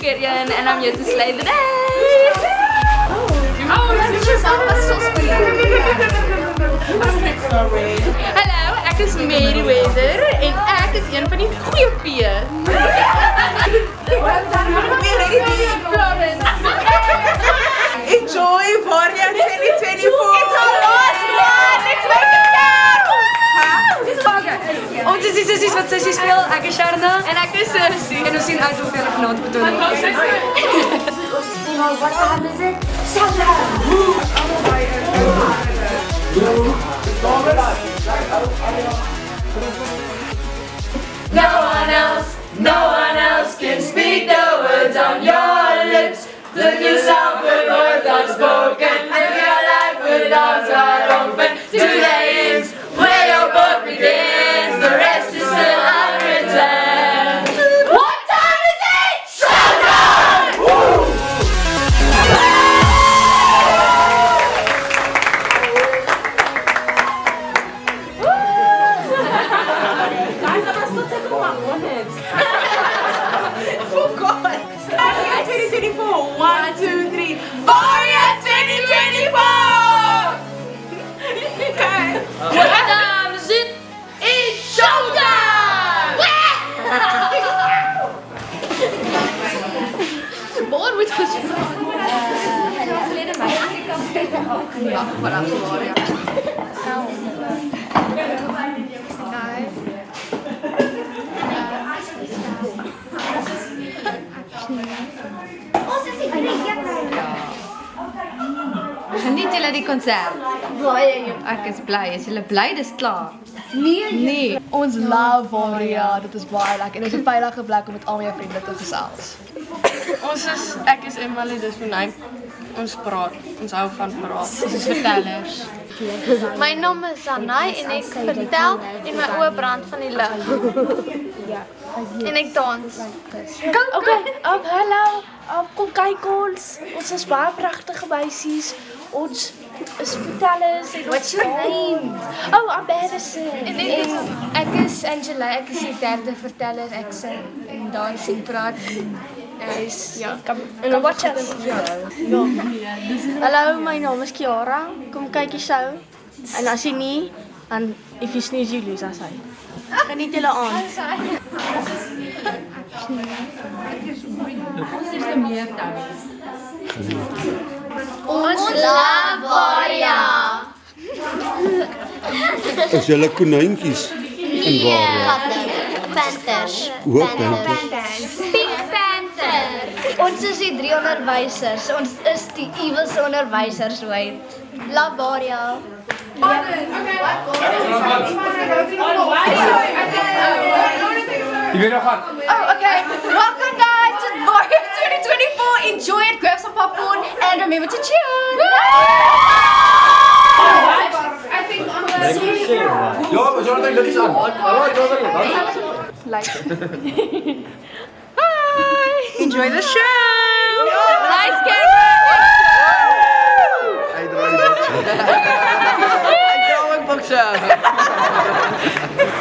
keer een en om jou te sluiten. Hallo, ek is Meriwether en ek is een van die goeie P'e. Enjoy Varia 2024. It's our last one! Let's make it count! Ons is die sissies wat sissie speel. Ek is Sharna en ek is Sissie. En ons sien uit of julle vanaand vertoning. Wat gaan dit? Sandra! No one else can speak the words on your lips. Look yourself with words unspoken. Live your life with arms wide open. Today is where your book begins. The rest is still unwritten. What time is it? Showtime! Guys, I must not take about 1 minute. For God. 2024. 1, 2, 3. Varia 2024! Okay. What time is it? It's showtime! Waar moet ons ja, vanaf Varia. Geniet julle die konsert? Ek is bly. Is julle bly dis klaar? Nee. Ons love Varia, dit is baie lekker en dit is 'n veilige plek om met al jou vriende te gesels. Ek is Emily, dis my naam. Ons praat, ons hou van praat. Ons is vertellers. My naam is Anai en ek vertel en my oë brand van die lig. En ek dans. Hallo. Kom kyk ons. Ons is baie pragtige meisies. Ons is vertellers en What's your name? I'm Madison. En ek is Angela, ek is die derde verteller. Ek sing en dans en praat. En watch us. Hallo, my naam is Kiara. Kom kyk die show. En as jy nie, dan if you sneeze you lose, as hy. Geniet julle aan. Ons love Varia. Is julle konijntjies in Varia? Panthers. Hoe Panthers? Pink Panther. Ons is die 3 onderwysers. Ons is die ewelse onderwysers, weet. Love Varia. Je weet nog wat? Oh, okay. Welcome guys to Varia 2024. Enjoy it, grab some popcorn, and remember to tune. Ja, we zullen het eens aan. Hi. Enjoy the show. Lights, camera. Hij draait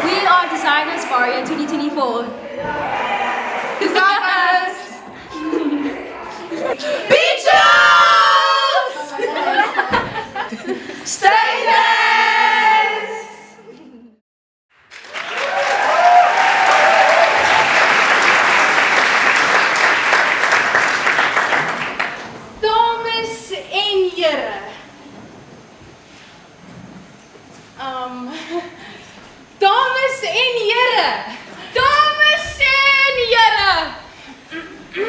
We are designers Varia 2024. Designers. Beaches. Stay there. Dames en here. Dames en here. Dames en here.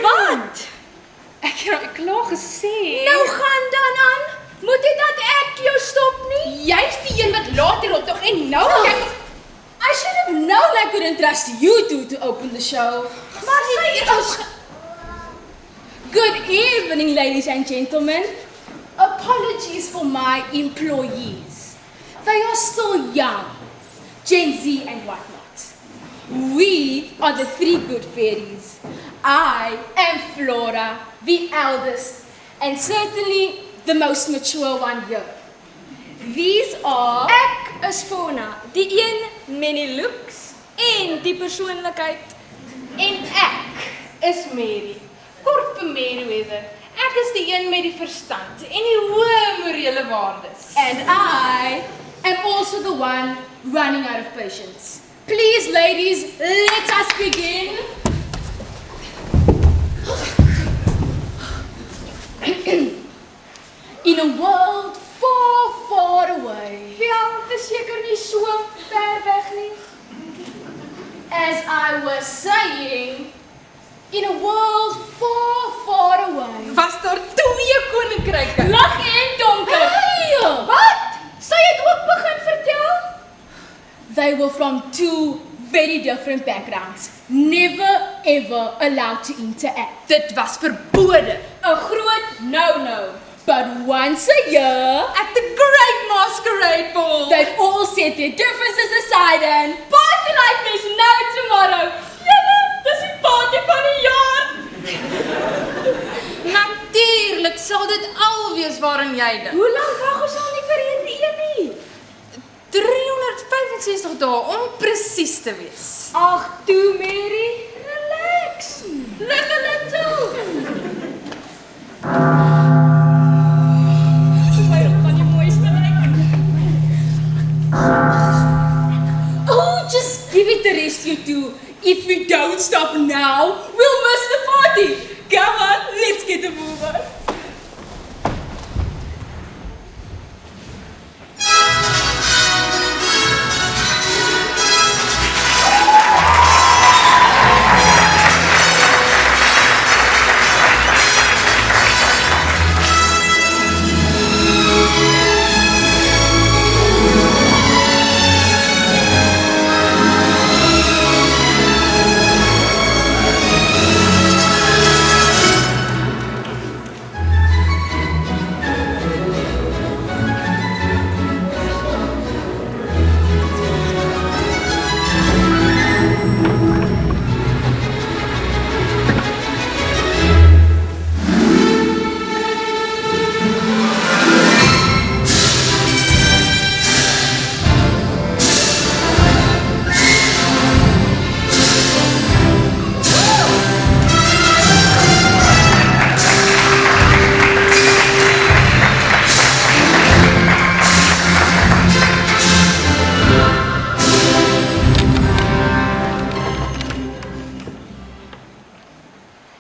Wat? Ek het klaar gesê. Nou gaan dan aan. Moet dit dat ek jou stop nie? Jy's die een wat later op tog en nou kyk. I should have known I couldn't trust you two to open the show. Maar sy is Good evening, ladies and gentlemen. Apologies for my employees. They are still young, Gen Z and whatnot. We are the 3 good fairies. I am Flora, the eldest, and certainly the most mature one here. These are... Ek is Fauna, die een many looks en die persoonlikheid. En ek is Mary, kort vir Meriwether. Ek is die een met die verstand en die hoë morele waardes. And I am also the one running out of patience. Please, ladies, let us begin. In a world far, far away. Wel, dit is seker nie so ver weg nie. As I was saying, in a world far, far away. Was daar 2 koninkryke? Lag en donker. Hey! Wat? Sou jy dit ook begin vertel? They were from 2 very different backgrounds. Never ever allowed to interact. Dit was verbode. 'n Groot no-no. But once a year, At the Great Masquerade Ball. they all set their differences aside and party like there's no tomorrow. Julle, dis die party van die jaar. Natuurlik sal dit al wees waarin jy dink. Hoe lank wag ons al nie vir hierdie een nie? 365 dae om presies te wees. Ag, toe Mary, relax. Live a little. Oh, just give it the rest you do. If we don't stop now, we'll miss the party. Come on, let's get a move on.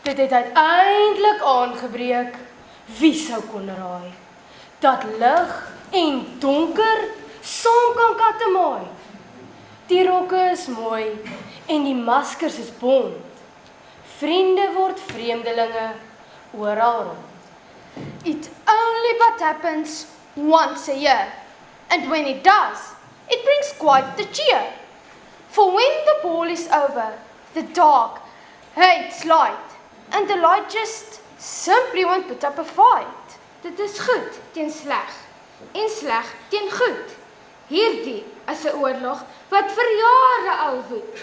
Dit het uiteindelik aangebreek. Wie sou kon raai dat lig en donker saam kan katemaai? Die rokke is mooi en die maskers is bont. Vriende word vreemdelinge oral rond. It only but happens once a year. And when it does, it brings quite the cheer. For when the ball is over, the dark hates light. And the light just simply won't put up a fight. Dit is goed teen sleg en sleg teen goed. Hierdie is 'n oorlog wat vir jare al woed.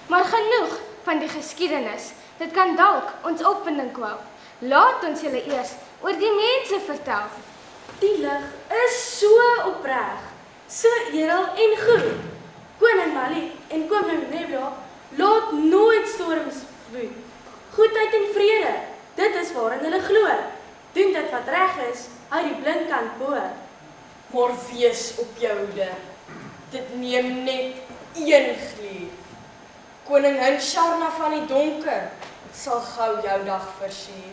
Maar genoeg van die geskiedenis. Dit kan dalk ons opwinding kwel. Laat ons julle eers oor die mense vertel. Die lig is so opreg, so edel en goed. Koning Mali en koning Nebula laat nooit storms woed. Goedheid en vrede, dit is waarin hulle glo. Doen dit wat reg is, hou die blinkkant bo. Maar wees op jou hoede. Dit neem net een gluur. Koningin Sharna van die donker sal gou jou dag versier.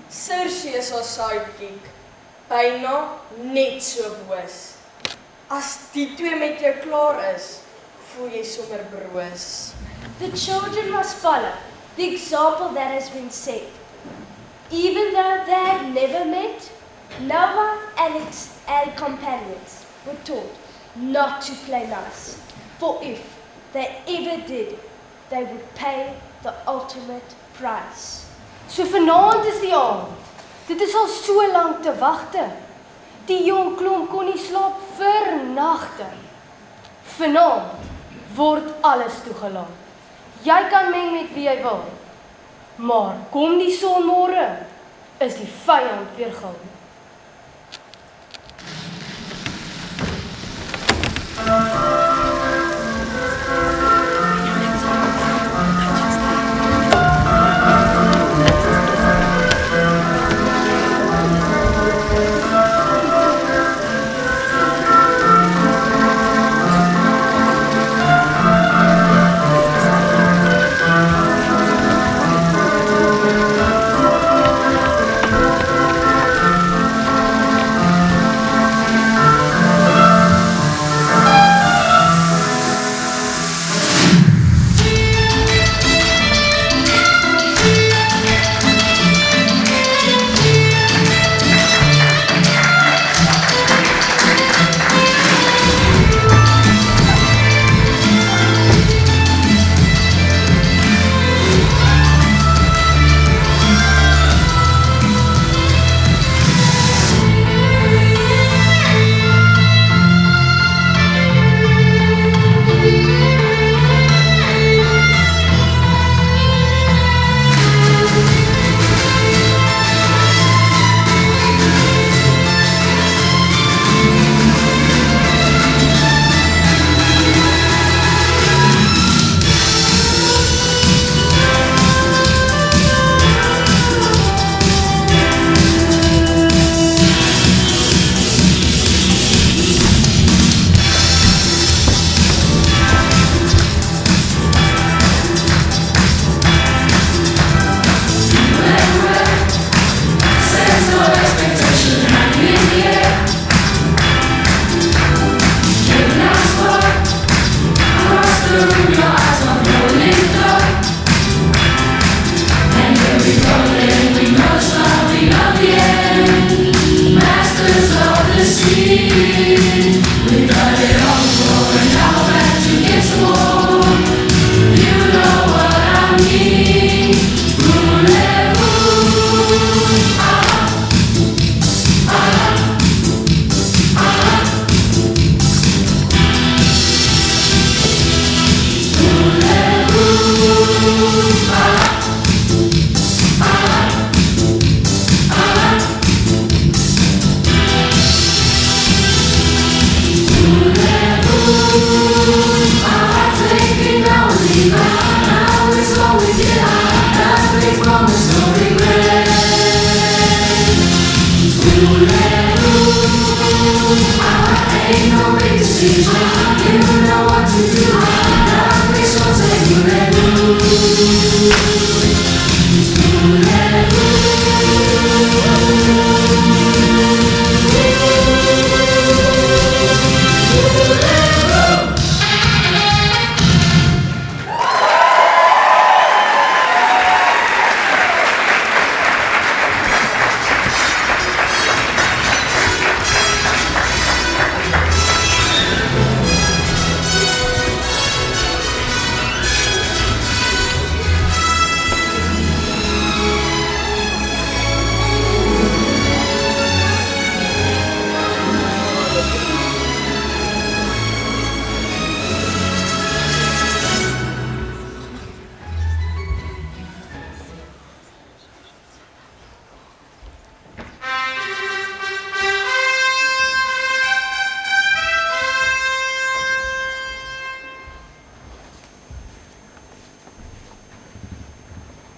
Cersei is haar sidekick, byna net so boos. As die 2 met jou klaar is, voel jy sommer broos. The children must follow the example that has been set. Even though they have never met, Noah, Alex, and companions were taught not to play nice. For if they ever did, they would pay the ultimate price. So vanaand is die aand. Dit is al so lank te wagte. Die jong klomp kon nie slaap vir nagte. Vanaand word alles toegelaat. Jy kan meng met wie jy wil. Maar kom die son môre, is die vyand weer gul. ain't no big decision. You know what to do. Nothing so say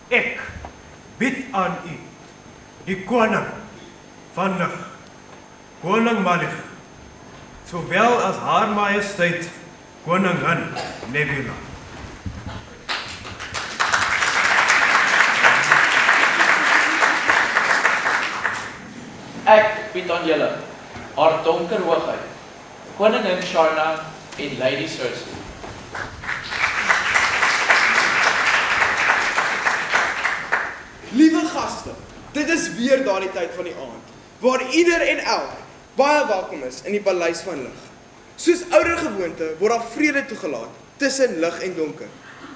Ek bied aan u die koning van lig, koning Malik, sowel as haar majesteit koningin Nebula. Ek bied aan julle haar donker hoogheid, koningin Sharna en Lady Cersei. Liewe gaste, dit is weer daardie tyd van die aand, waar ieder en elk baie welkom is in die paleis van lig. Soos ouer gewoonte word daar vrede toegelaat tussen lig en donker.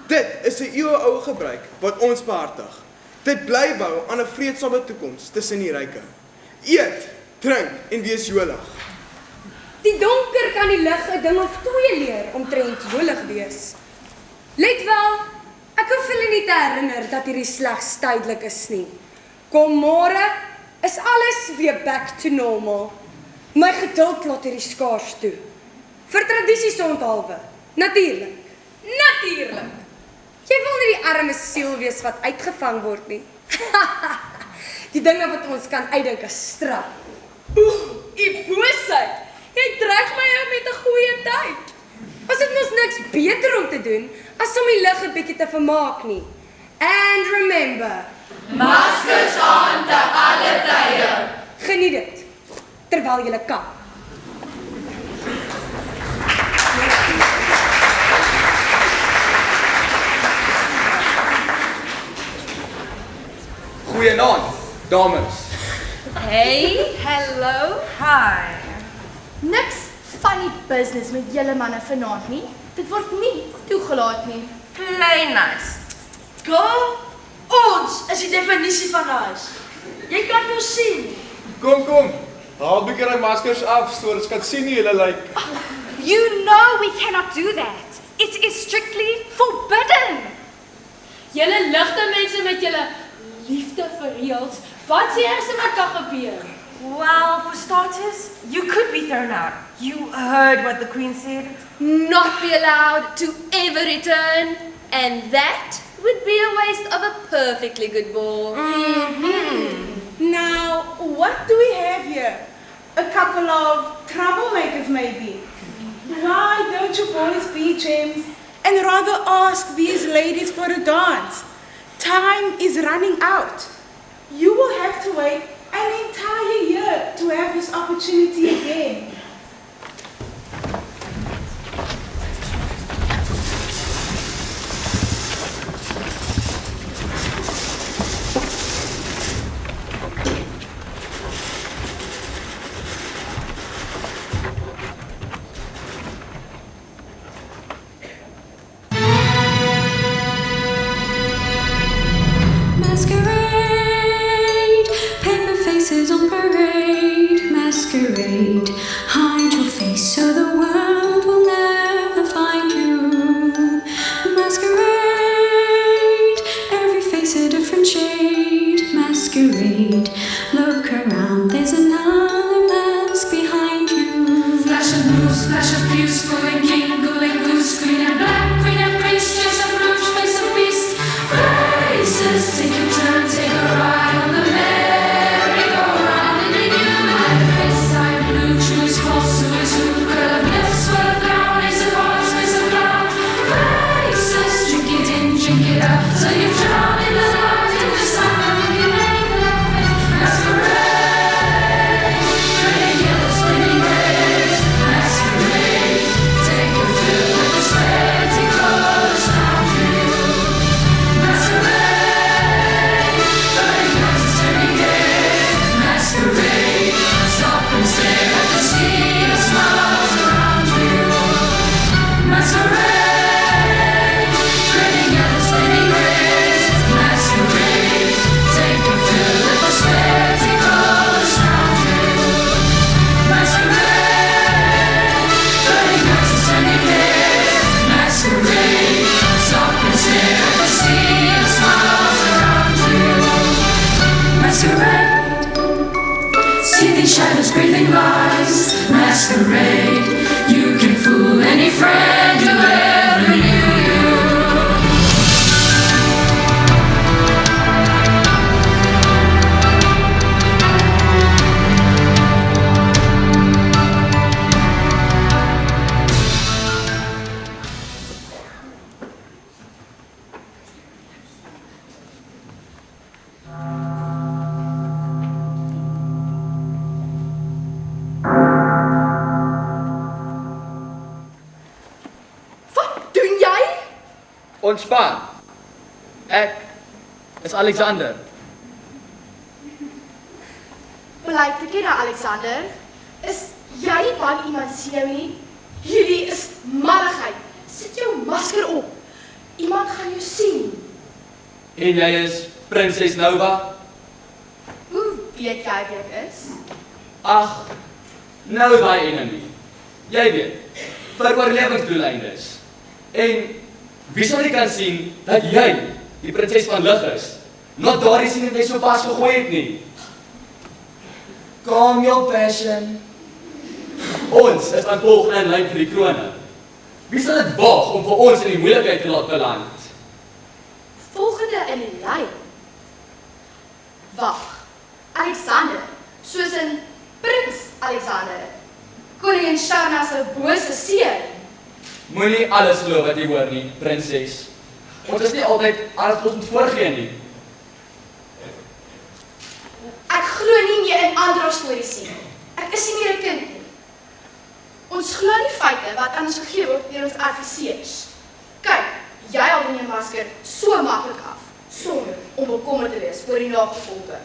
Dit is 'n eeueoue gebruik wat ons behartig. Dit bly bou aan 'n vreedsame toekoms tussen die ryke. Eet, drink en wees jolig. Die donker kan die lig 'n ding of twee leer omtrent jolig wees. Let wel, ek hoef julle nie te herinner dat hierdie slegs tydelik is nie. Kom môre is alles weer back to normal. My geduld laat hierdie skaars toe. Vir tradisies onthalwe. Natuurlik. Natuurlik. Jy wil nie die arme siel wees wat uitgevang word nie. Die dinge wat ons kan uitdink is straf. Die boosheid. Jy trek my uit met 'n goeie tyd. Was dit mos niks beter om te doen as om die lig 'n bietjie te vermaak nie. And remember, maskers aan te alle tye. Geniet dit terwyl jy kan. Goeienaand, dames. Hey, hello, hi. Niks funny business met julle manne vanaand nie. Dit word nie toegelaat nie. Play nice. Girl, ons is die definisie van huis. Jy kan nou sien. Kom, haal bietjie die maskers af, sodat ons kan sien hoe julle lyk. You know we cannot do that. It is strictly forbidden. Julle ligte mense met julle liefde vir reëls. Wat sê eerste wat kan gebeur? Well, for starters, you could be thrown out. You heard what the Queen said? Not be allowed to ever return. And that would be a waste of a perfectly good ball. Now, what do we have here? A couple of troublemakers, maybe? Why don't you boys be gems and rather ask these ladies for a dance? Time is running out. You will have to wait an entire year to have this opportunity again. Masquerade, paper faces on parade. Masquerade, living lies masquerade. You can fool any friend you ever knew. Ontspan. Ek is Alexander. Blyk te ken, Alexander. Is jy nie bang iemand sien jou nie? Hierdie is malligheid. Sit jou masker op. Iemand gaan jou sien. En jy is Prinses Nova? Hoe weet jy wie ek is? Ag, nou daai enemy. Jy weet, vir oorlewingsdoeleindes. En wie sal nie kan sien dat jy die prinses van lig is? Not daardie sien wat jy so pas gegooi het nie. Calm your passion. Ons is dan volgende in lyn vir die krone. Wie sal dit waag om vir ons in die moeilikheid te laat beland? Volgende in die lyn. Wag, Alexander, soos in Prins Alexander, koningin Sharna se bose seun. Moenie alles glo wat jy hoor nie, prinses. Ons is nie altyd alles wat ons moet voorgee nie. Ek glo nie meer in Andra stories nie. Ek is nie meer 'n kind nie. Ons glo die feite wat aan ons gegee word deur ons adviseurs. Kyk, jy haal nie jou masker so maklik af, sonder om bekommerd te wees oor die nagevolge.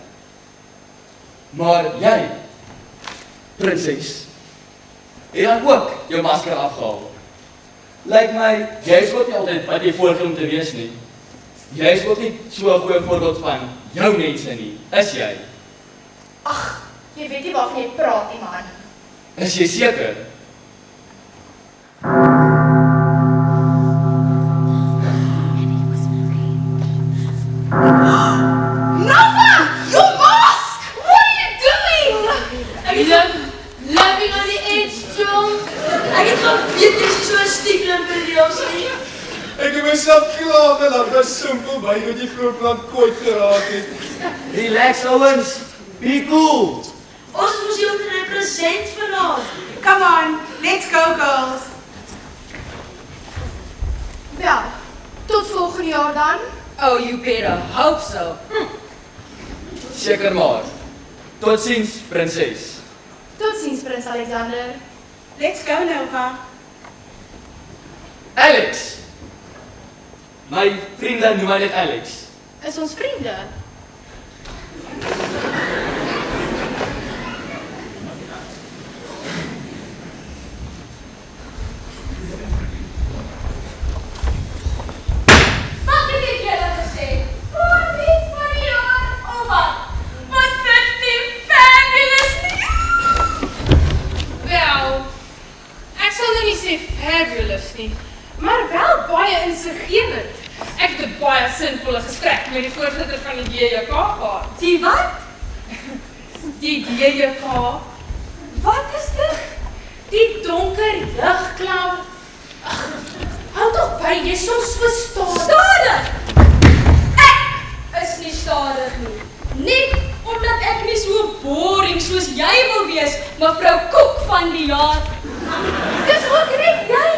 Maar jy, prinses, het dan ook jou masker afgehaal. Lyk my, jy is ook nie altyd wat jy voorgee om te wees nie. Jy is ook nie so 'n goeie voorbeeld van jou mense nie, is jy? Ag, jy weet nie waarvan jy praat nie, man. Is jy seker? Nova! Your mask! What are you doing? Living on the edge, John. Ek het geweet jy is so 'n stiekler vir die ons nie. Ek het myself klaar gelaat, was simpel by wat jy vroeg plan kooit geraak het. Relax, ouens. Be cool. Ons moes jou represent vanaand. Come on, let's go, girls. Wel, tot volgende jaar dan. Oh, you better hope so. Seker maar. Totsiens, prinses. Totsiens, Prins Alexander. Let's go, Nova. Alex. My vriende noem my net Alex. Is ons vriende? Wat het julle gesê? Wie van die jaar? Oh wat? Was dit nie fabulous nie? Wel, ek sal nou nie sê fabulous nie, maar wel baie insiggewend. Ek het 'n baie sinvolle gesprek met die voorsitter van die DJK gehad. Die wat? Die DJK? Wat is dit? Die donker ligklauw. Hou toch by, jy is soms so stadig. Stadig! Ek is nie stadig nie. Net omdat ek nie so boring soos jy wil wees, mevrou Koek van die jaar. Dis ook net jy,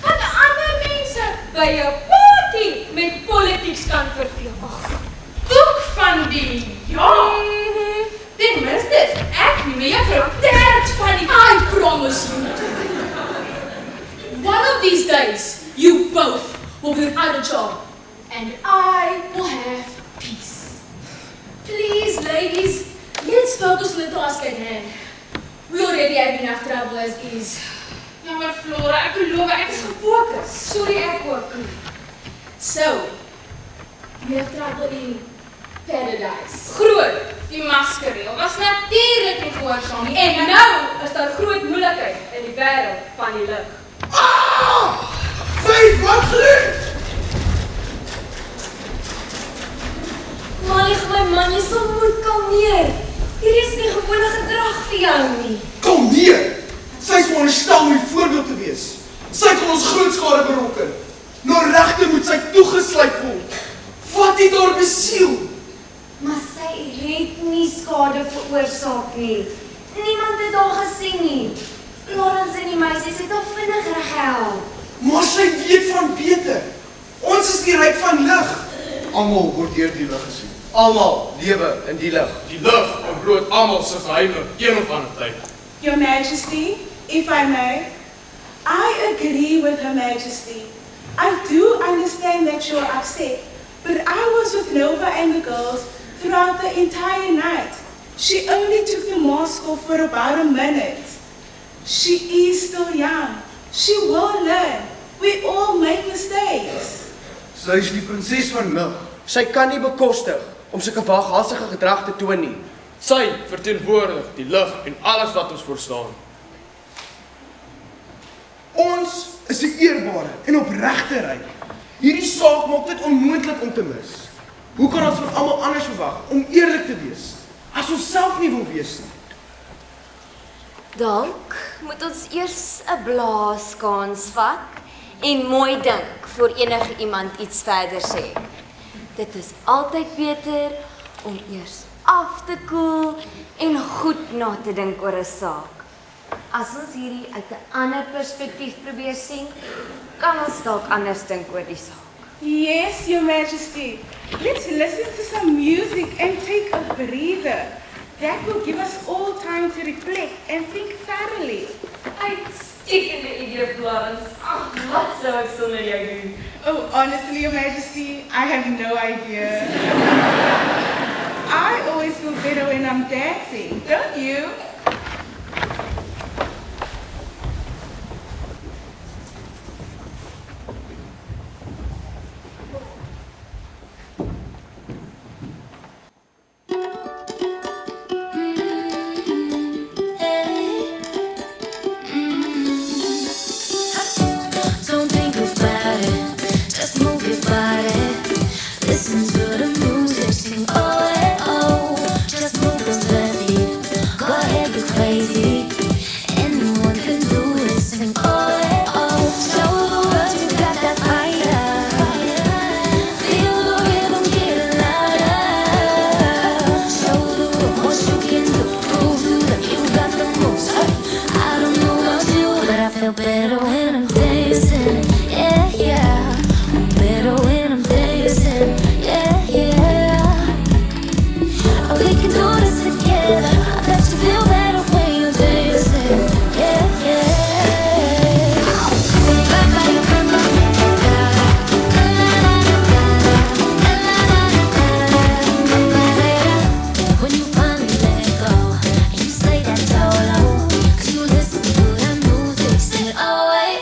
wat ander mense by 'n party met politieks kan verveel. Koek van die jaar. Ten minste is ek nie meer juffrou Tert van die I promise you. One of these days, you both will be without a job, and I will have peace. Please, ladies, let's focus on the task at hand. We already have enough trouble as is. Ja, maar Flora, ek beloof, ek is gefocus. Sorry, ek ook. So, you have trouble in paradise. Groot, die maskereel was natuurlijk nie gehoorsaam nie. En nou is daar groot moeilikheid in die wêreld van die lig. Vijf, wat gelukt? Maar my man, jy sal moet kalmeer. Hier is nie gewone gedrag vir jou nie. Nee, sy is veronderstel om 'n voorbeeld te wees. Sy gaan ons groot skade berokken. Na regte moet sy toegesluit word. Wat het haar besiel? Maar sy het nie skade veroorsaak nie. Niemand het haar gesien nie. Florence en die meisies het haar vinnig reggehelp. Maar sy weet van beter. Ons is die ryk van lig. Almal word deur die lig gesien. Almal lewe in die lig. Die lig ontbloot almal se geheime een of ander tyd. Your Majesty, if I may, I agree with Her Majesty. I do understand that you're upset, but I was with Nova and the girls throughout the entire night. She only took the mask off for about a minute. She is still young. She will learn. We all make mistakes. Sy is die prinses van lig. Sy kan nie bekostig om sulke waaghalsige gedrag te toon nie. Sy verteenwoordig die lig en alles wat ons verstaan. Ons is 'n eerbare en opregte ryk. Hierdie saak maak dit onmoontlik om te mis. Hoe kan ons van almal anders verwag om eerlik te wees as ons self nie wil wees nie? Dalk moet ons eers 'n blaaskans vat en mooi dink voor enige iemand iets verder sê. Dit is altyd beter om eers af te koel en goed na te dink oor 'n saak. As ons hierdie uit 'n ander perspektief probeer sien, kan ons dalk anders dink oor die saak. Yes, Your Majesty. Let's listen to some music and take a breather. That will give us all time to reflect and think thoroughly. Uitstekende idee, Florence. Wat sou ek sonder jou doen? Oh, honestly, Your Majesty, I have no idea. I always feel better when I'm dancing, don't you? Don't think about it, just move your body. Listen to the music, sing oh and oh. Just move those left feet, go ahead, go crazy. Anyone can do it, sing oh and oh. Show the world you got that fire. Feel the rhythm getting louder. Show the world what you can do. Prove to them you got the moves. I don't know about you, but I feel better when I'm dancing. Yeah, yeah. Better when I'm dancing. Yeah, yeah. Oh, we can do this together. I bet you feel better when you're dancing. Yeah, yeah. When you finally let go and you say that solo, 'cause you listen to that music, say oh wait.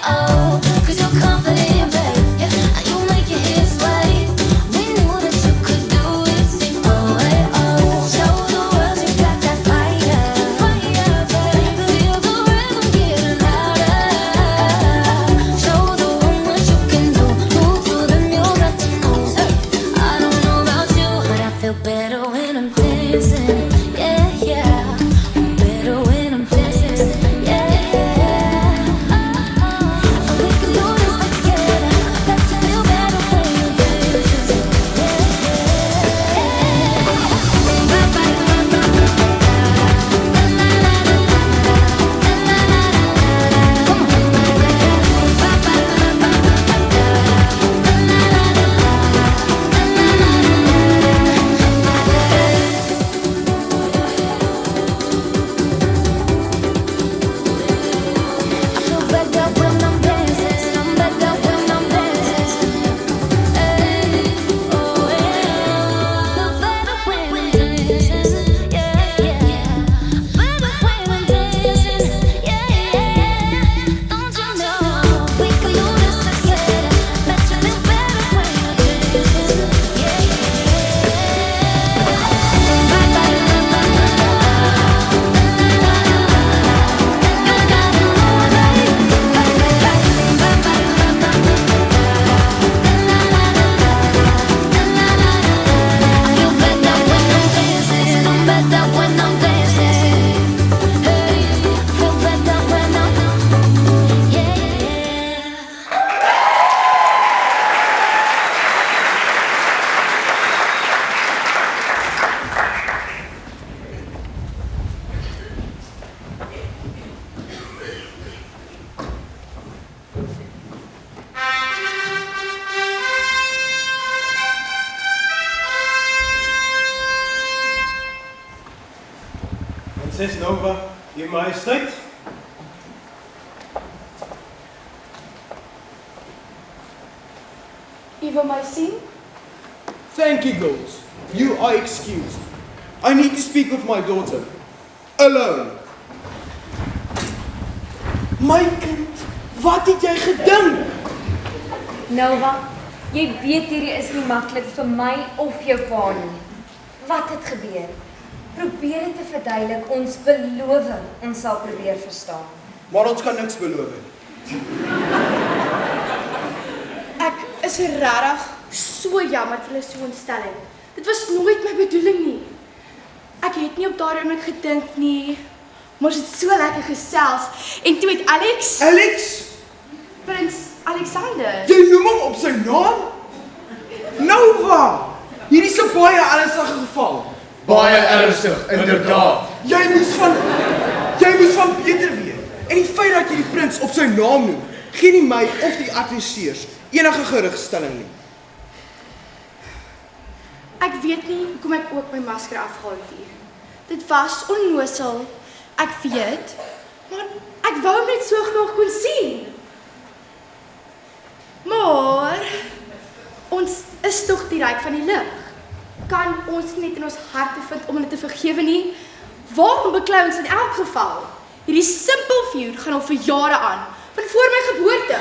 Prinses Nova, Uw Majesteit. U wil my sien? Thank you, girls. You are excused. I need to speak with my daughter. Alone. My kind, wat het jy gedink? Nova, jy weet hierdie is nie maklik vir my of jou pa nie. Wat het gebeur? Probeer dit te verduidelik, ons beloof, ons sal probeer verstaan. Maar ons kan niks beloof nie. Ek is regtig so jammer dat hulle so ontstel het. Dit was nooit my bedoeling nie. Ek het nie op daardie oomblik gedink nie. Maar dit so lekker gesels. En toe het Alex... Alex? Prins Alexander. Jy noem hom op sy naam? Nova! Hierdie is 'n baie ernstige geval. Baie ernstig, inderdaad. Jy moes van Peter weet. En die feit dat jy die prins op sy naam noem, gee nie my of die adviseurs enige gerugstelling nie. Ek weet nie hoekom ek ook my masker afgehaal het hier. Dit was onnosel, ek weet, maar ek wou hom net so graag kon sien. Maar ons is tog die ryk van die lig. Kan ons nie net in ons harte vind om hulle te vergewe nie? Waarom beklei ons in elk geval? Hierdie simpel vuur gaan al vir jare aan, van voor my geboorte.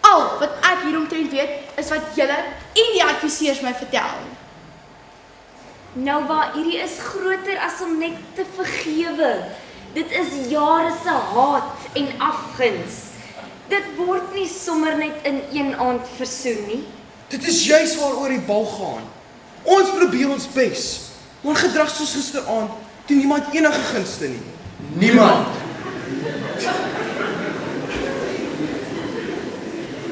Al wat ek hieromtrent weet, is wat julle en die adviseurs my vertel. Nova, hierdie is groter as om net te vergewe. Dit is jare se haat en afguns. Dit word nie sommer net in een aand versoen nie. Dit is juis waaroor die bal gaan. Ons probeer ons bes, maar gedrag soos gisteraand, toe niemand enige gunste nie. Niemand.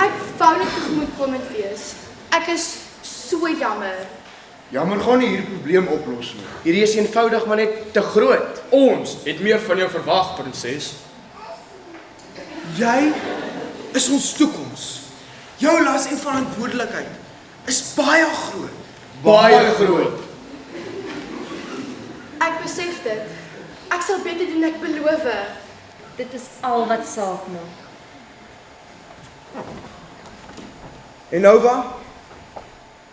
Ek wou net tegemoetkomend wees. Ek is so jammer. Jammer gaan nie hierdie probleem oplos nie. Hierdie is eenvoudig maar net te groot. Ons het meer van jou verwag, prinses. Jy is ons toekoms. Jou las en verantwoordelikheid is baie groot. Baie groot. Ek besef dit. Ek sal beter doen, ek beloof. Dit is al wat saak maak. En Nova,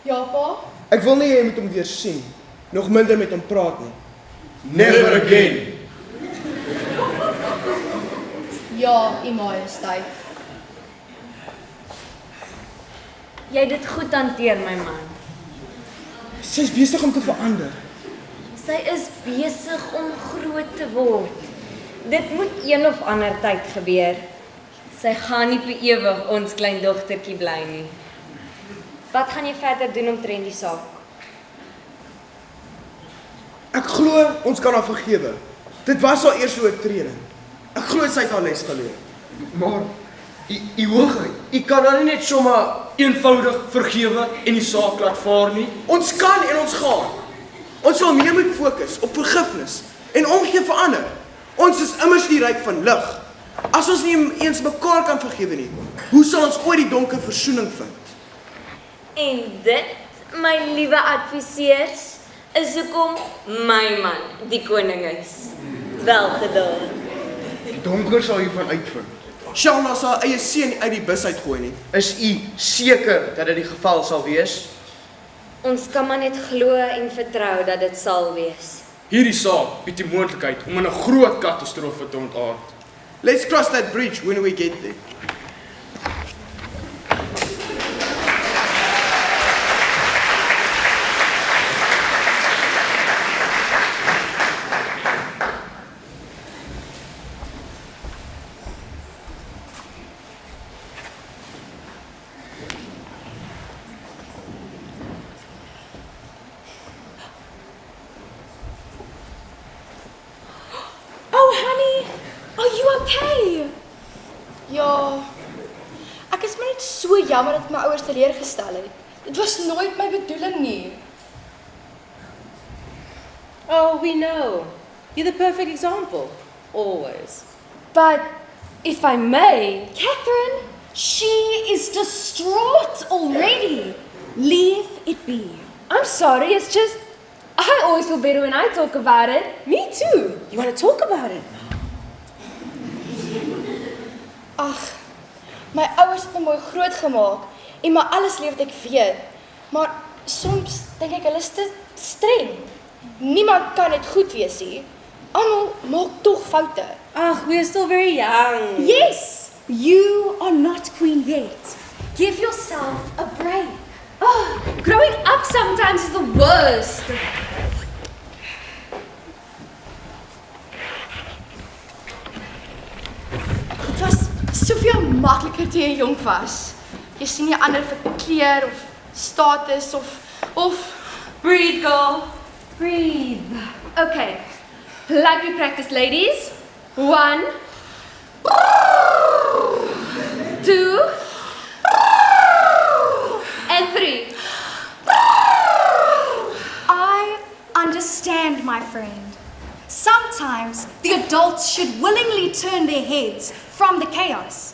Ja, pa? ek wil nie jy moet hom weer sien, nog minder met hom praat nie. Never again. Ja, U Majesteit. Jy het dit goed hanteer, my man. Sy is besig om te verander. Sy is besig om groot te word. Dit moet een of ander tyd gebeur. Sy gaan nie vir ewig ons klein dogtertjie bly nie. Wat gaan jy verder doen omtrent die saak? Ek glo ons kan haar vergewe. Dit was haar eerste oortreding. Ek glo sy het haar les geleer. Maar, u hoogheid, u kan dan nie net sommer eenvoudig vergewe en die saak laat vaar nie. Ons kan en ons gaan. Ons sal meer moet fokus op vergifnis en omgee vir ander. Ons is immers die ryk van lig. As ons nie eens mekaar kan vergewe nie, hoe sal ons ooit die donker versoening vind? En dit, my liewe adviseurs, is hoekom my man die koning is. Welgedaan. Die donker sal hiervan uitvind. Shalna sal eie seun uit die bus uitgooi nie. Is u seker dat dit die geval sal wees? Ons kan maar net glo en vertrou dat dit sal wees. Hierdie saak bied die moontlikheid om in 'n groot katastrofe te ontaard. Let's cross that bridge when we get there. Oh, honey, are you okay? Ja, ek is maar net so jammer dat my ouers teleurgestel het. Dit was nooit my bedoeling nie. Oh, we know. You're the perfect example. Always. But if I may, Catherine, she is distraught already. Leave it be. I'm sorry, it's just I always feel better when I talk about it. Me too. You want to talk about it? Ag, my ouers het my mooi groot gemaak en my alles leef wat ek weet. Maar soms dink ek hulle is te streng. Niemand kan dit goed wees nie. Almal maak tog foute. Ag, we're still very young. Yes, you are not queen yet. Give yourself a break. Oh, growing up sometimes is the worst. Dit was soveel makliker toe jy jonk was. Jy sien nie ander vir kleur of status of Breathe, girl. Breathe. Okay. Like we practice, ladies. 1, 2, and 3. I understand, my friend. Sometimes the adults should willingly turn their heads from the chaos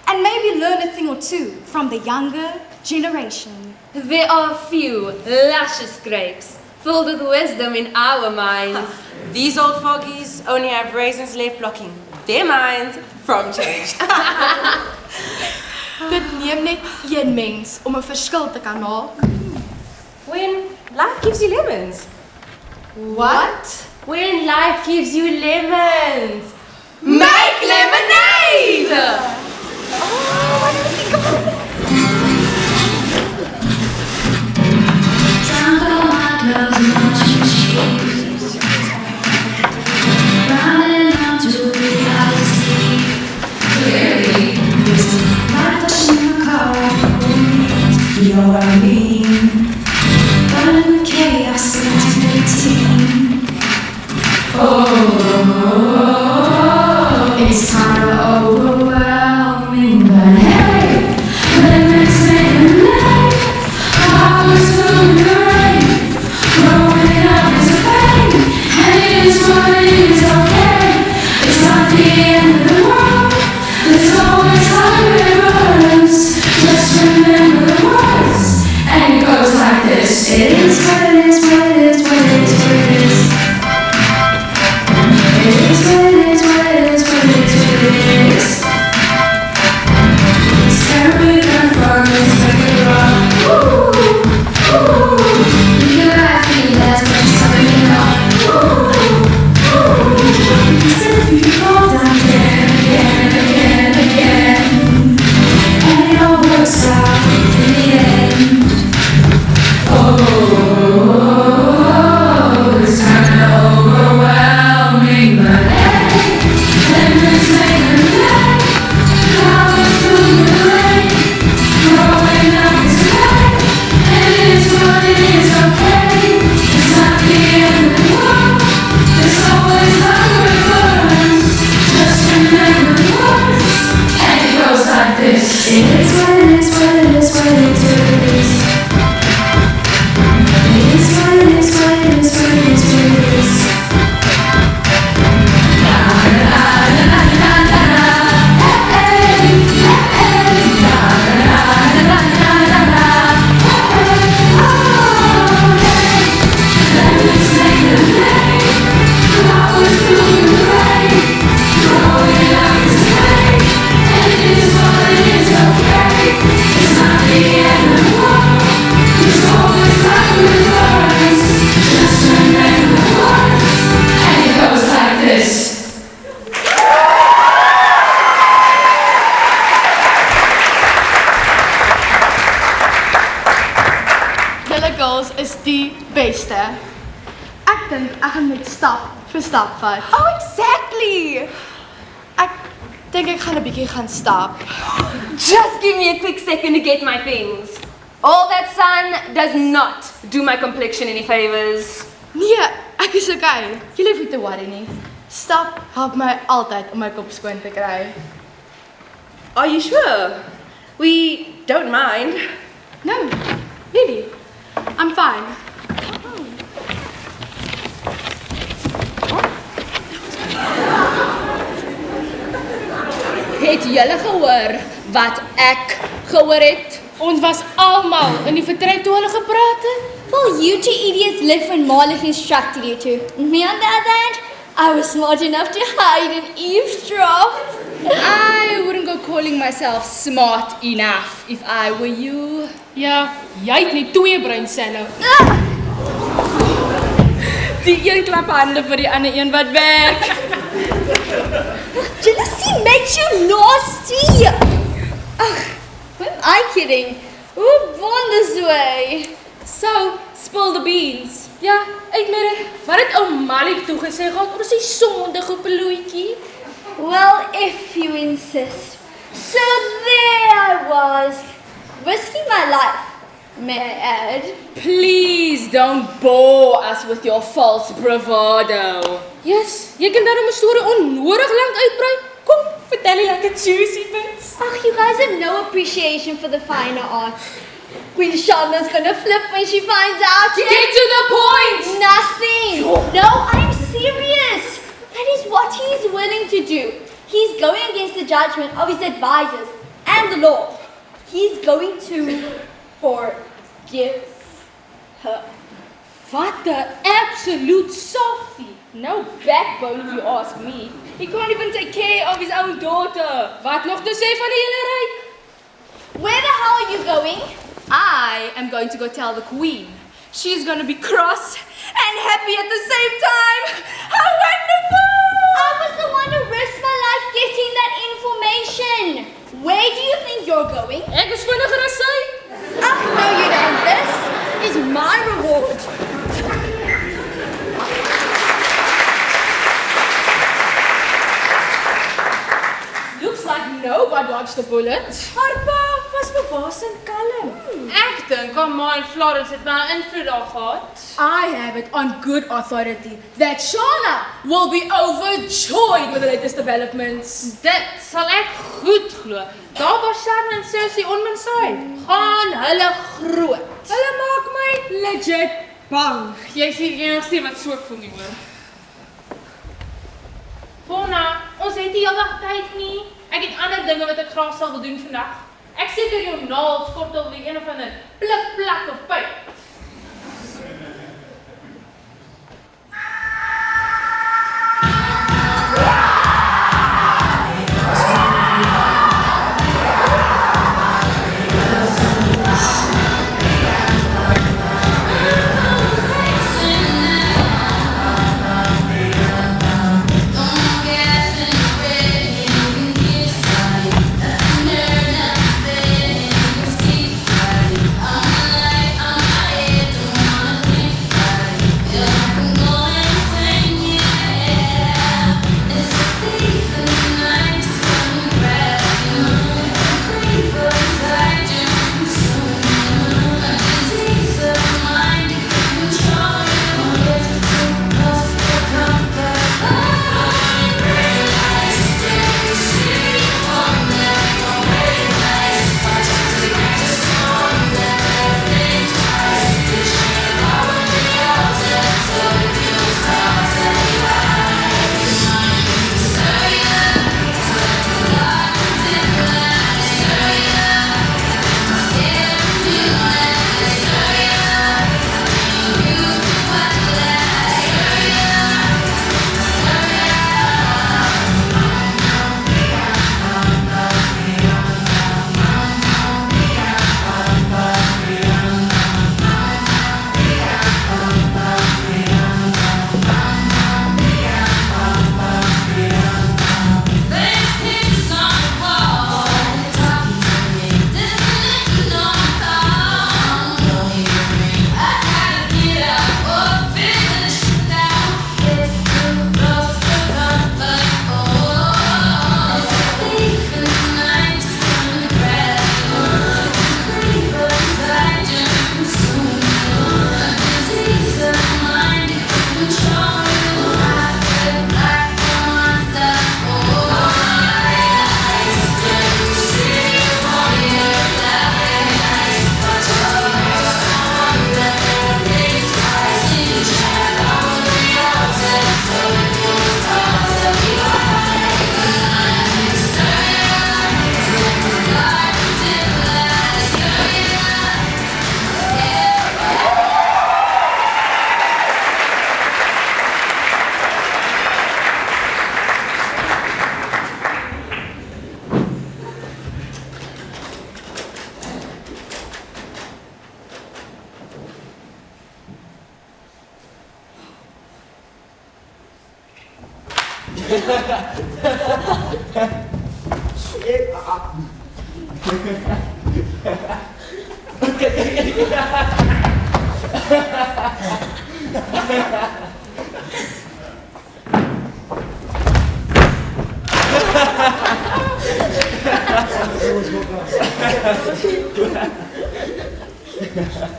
and maybe learn a thing or two from the younger generation. There are few luscious grapes filled with wisdom in our minds. These old fogies only have raisins left blocking their minds from change. Dit neem net een mens om 'n verskil te kan maak. When life gives you lemons. What? When life gives you lemons, Make lemonade! Oh, what do you think about that? You know what I mean? Fun and chaos in 1918. Oh, it's kind of overwhelming, but hey, lemons make a night. I was doing great. Growing up is a pain, and it is what it is, okay. It's not the end of the world. There's always hungry runs. Just remember the words, and it goes like this. It is what it is, what it is, what it is, what it is. It is what it is, what it is, what it is, what it is. Stare with our farmers like a rock. Ooh, ooh. You're laughing, that's what you're sucking on. Ooh, ooh. Instead you fall down again, again, again, again. And it all works out in the end. Oh, it's kinda overwhelming, but hey, lemons make a night. Flowers bloom in the rain. Growing up is okay, and it is what it is, okay. It's not the end of the world. There's always hungry birds. Just remember the words, and it goes like this. It is what it is, what it is, what it is, what it is. It is what it is, what it is, what it is, what it is. La la la la la la la. Hey, hey, hey. La la la la la la. Hey, oh, hey. Lemons make a day. Flowers bloom in the rain. Growing up is great, and it is what it is, okay. It's not the end of the world. There's always hungry birds. Just remember the words, and it goes like this. Julle girls is die beste. Ek dink ek gaan met stap vir stap vat. Oh, exactly! Ek dink ek gaan 'n bietjie gaan stap. just give me a quick second to get my things. All that sun does not do my complexion any favors. Nee, ek is okay. Julle hoef nie te worry nie. Stap help my altyd om my kop skoon te kry. Are you sure? We don't mind. No, really. I'm fine. Het julle gehoor wat ek gehoor het? Ons was almal in die vertrek toe hulle gepraat het. Well, you two idiots left when Marlon instructed you to. Me on the other hand, I was smart enough to hide and eavesdrop. I wouldn't go calling myself smart enough if I were you. Ja, jy het net 2 breinselle. Die een klap hande vir die ander een wat werk. Jealousy makes you nasty. Ugh, who am I kidding? Who born this way? So, spill the beans. Ja, ek meen dit. Wat het ou Malik toe gesê gehad oor sy sondige peloetjie? Well, if you insist. So there I was, risking my life, may I add. Please don't bore us with your false bravado. Yes, jy kan daarom 'n storie onnodig lank uitbrei. Kom, vertel die lekker juicy bits. Ach, you guys have no appreciation for the finer arts. Queen Shonda's gonna flip when she finds out. Get to the point! Nothing. No, I'm serious. That is what he's willing to do. He's going against the judgment of his advisors and the law. He's going to forgive her. What the absolute softie. No backbone if you ask me. He can't even take care of his own daughter. Wat nog te sê van die hele ryk? Where the hell are you going? I am going to go tell the queen. She's going to be cross and happy at the same time. How wonderful! I was the one who risked my life getting that information. Where do you think you're going? Ek is vinniger as sy. Ach, no you don't. This is my reward. Looks like nobody dodged the bullet. Haar pa was verbasend kalm. Ek dink Ma en Florence het wel 'n invloed daar gehad. I have it on good authority that Shauna will be overjoyed with the latest developments. Dit sal ek goed glo. Daar was Sharon en Cersei on my side. Gaan hulle groot. Hulle maak my legit bang. Jy sien die enigste wat so voel nie hoor. Fona, ons het nie heeldag tyd nie. Ek het ander dinge wat ek graag sal wil doen vandag. Ek seker jou naels kortel die een of ander plik plak of pyp. I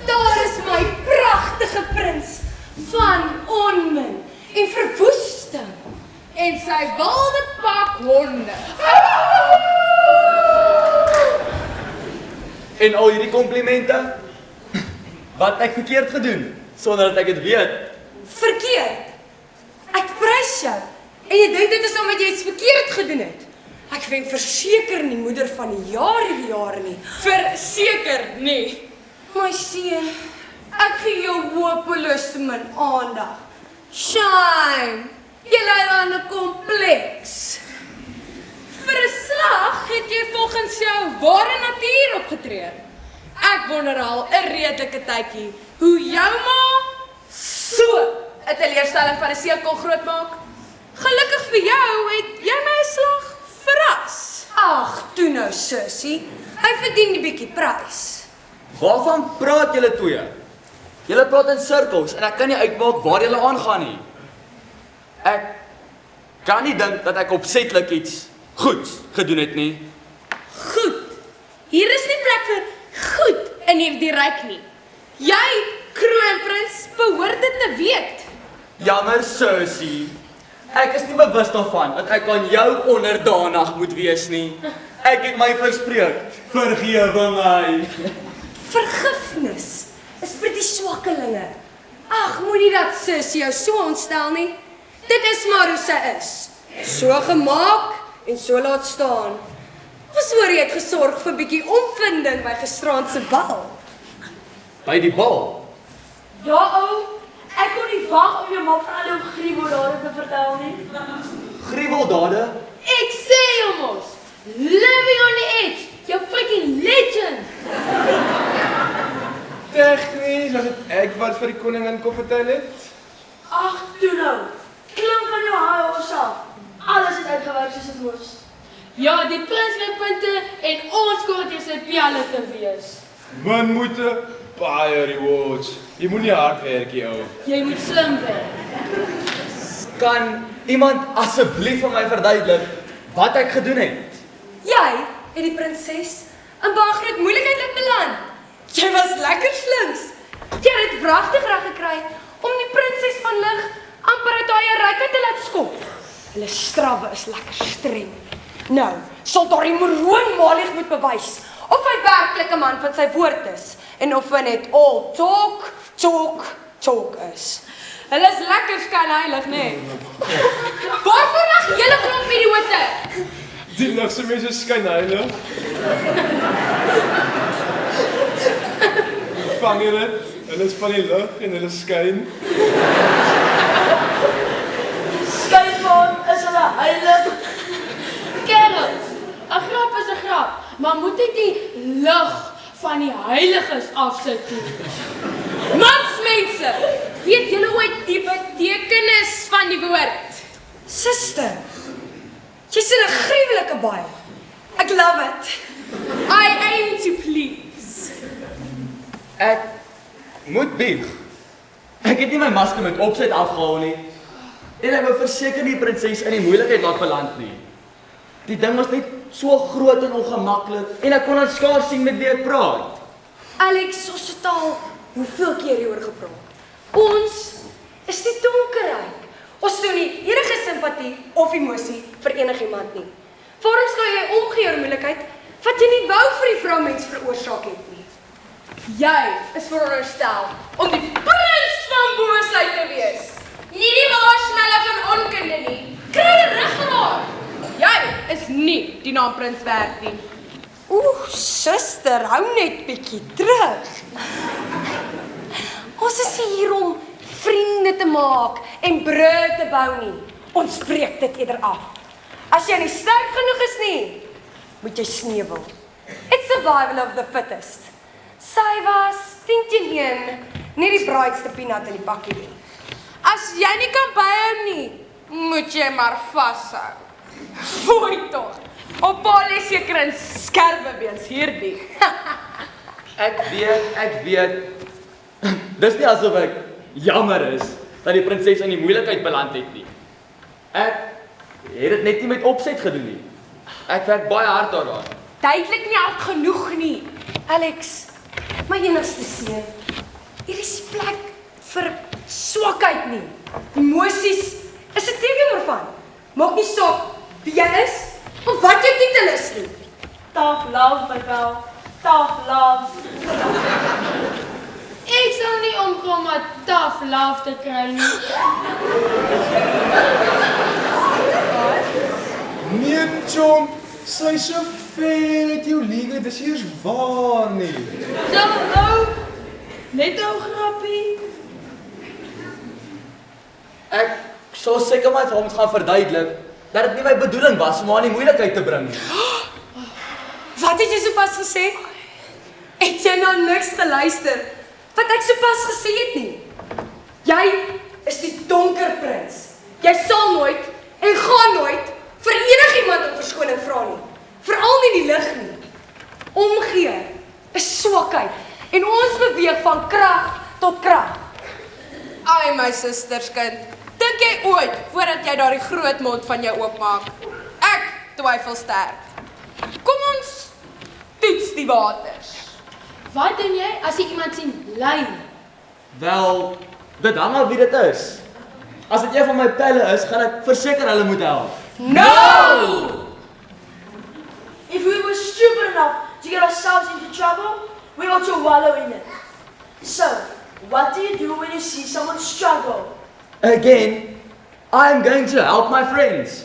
Daar is my pragtige prins van onmin en verwoesting en sy wilde pak honde. En al hierdie komplimente? Wat ek verkeerd gedoen, sonder dat ek het weet. Verkeerd? Ek prys jou. En jy dink dit is omdat jy iets verkeerd gedoen het. Ek wen verseker nie moeder van die jare nie. Verseker nie. My seun, ek gee jou hopeloos te min aandag. Shame, jy lei aan 'n kompleks. Vir 'n slag het jy volgens jou ware natuur opgetree. Ek wonder al 'n redelike tydjie hoe jou ma so 'n teleurstelling van 'n seun kon grootmaak. Gelukkig vir jou het jy my 'n slag verras. Ag, toe nou sussie, hy verdien die bietjie prys. Waarvan praat julle twee? Julle praat in sirkels en ek kan nie uitmaak waar julle aangaan nie. Ek kan nie dink dat ek opsetlik iets goeds gedoen het nie. Goed. Hier is nie plek vir goed in hierdie ryk nie. Jy, kroonprins, behoort dit te weet. Jammer, sussie. Ek is nie bewus daarvan dat ek aan jou onderdanig moet wees nie. Ek het my verspreek. Vergewe my. Vergifnis is vir die swakkelinge. Ag, moenie dat sussie jou so ontstel nie. Dit is maar hoe sy is. So gemaak en so laat staan. Ons hoor jy het gesorg vir bietjie omvinding by gisteraand se bal. By die bal? Ja, ou. Ek kon nie wag om jou ma van al jou gruweldade te vertel nie. Gruweldade? Ek sê jou mos, living on the edge, jou freaking legend. Tegnies, was dit ek wat vir die koningin kom vertel het? Ag, toe nou. Klim van jou haai af. Alles het uitgewerk soos dit moes. Ja, die prins met punte en ons kort is 'n pialle te wees. Man moet baie rewards. Jy moet nie hard werk nie, ou. Jy moet slim wees. Kan iemand asseblief vir my verduidelik wat ek gedoen het? Jy het die prinses in baie groot moeilikheid laat beland. Jy was lekker slinks. Jy het wragtig reg gekry om die prinses van lig amper uit haar rykheid te laat skop. Hulle strawwe is lekker streng. Nou, sal daar die moroon malig moet bewys of hy werklik 'n man van sy woord is en of hy net all talk is. Hulle is lekker skynheilig, nee. Waarvoor lag julle klomp idiote? Die ligse mense skyn heilig. Vang jy dit? Hulle is van die lig en hulle skyn. Skynbaan is hulle heilig. Kerels, 'n grap is 'n grap, maar moet ek die lig van die heiliges afsit toe? Mansmense, weet julle ooit die betekenis van die woord? Suster, jy's in 'n gruwelike baai. Ek love it. I aim to please. Ek moet bieg. Ek het nie my masker met opset afgehaal nie. En ek wou verseker die prinses in die moeilikheid laat beland nie. Die ding was net so groot en ongemaklik en ek kon skaars sien met wie ek praat. Alex, ons het al hoeveel keer hieroor gepraat. Ons is die donkerryk. Ons toon nie enige simpatie of emosie vir enigiemand nie. Waarom skou jy omgee oor moeilikheid wat jy nie wou vir die vroumens veroorsaak het nie? Jy is veronderstel om die prins van boosheid te wees. Nie die marshmallow van onkunde nie. Kry regraad. Jy is nie die naam prins werd nie. Oeh, suster, hou net bietjie terug. Ons is hier om vriende te maak en brûe te bou nie. Ons breek dit eerder af. As jy nie sterk genoeg is nie, moet jy sneuwel. It's survival of the fittest. Sy was 10-1, nie die braaitste peanut in die bakkie nie. As jy nie kan byhou nie, moet jy maar vashou. Fooi tog. Op Paul is seker in skerwe weens hierdie. Ek weet. Dis nie asof ek jammer is dat die prinses in die moeilikheid beland het nie. Ek het dit net nie met opset gedoen nie. Ek werk baie hard daaraan. Duidelik nie hard genoeg nie. Alex, my enigste seun. Hier is die plek vir swakheid nie. Emosies is 'n teken daarvan. Maak nie saak wie jy is of wat jou titel is nie. Tough love, my girl. Tough love. Ek sal nie omkom met tough love te kry nie. Nee, chomp, sy so ver uit jou liefde, dis eers waar nie. Nou, net ou grappie. Ek sou seker maar vir hom gaan verduidelik dat dit nie my bedoeling was om haar in die moeilikheid te bring nie. Wat het jy sopas gesê? Het jy nou niks geluister wat ek sopas gesê het nie? Jy is die donker prins. Jy sal nooit en gaan nooit vir enigiemand om verskoning vra nie. Veral nie die lig nie. Omgee is swakheid en ons beweeg van krag tot krag. Ai my susterskind, dink jy ooit voordat jy daardie groot mond van jou oopmaak? Ek twyfel sterk. Kom ons toets die waters. Wat doen jy as jy iemand sien ly? Wel, dit hang af wie dit is. As dit een van my pelle is, gaan ek verseker hulle moet help. No! If we were stupid enough to get ourselves into trouble, we ought to wallow in it. So, what do you do when you see someone struggle? Again, I'm going to help my friends.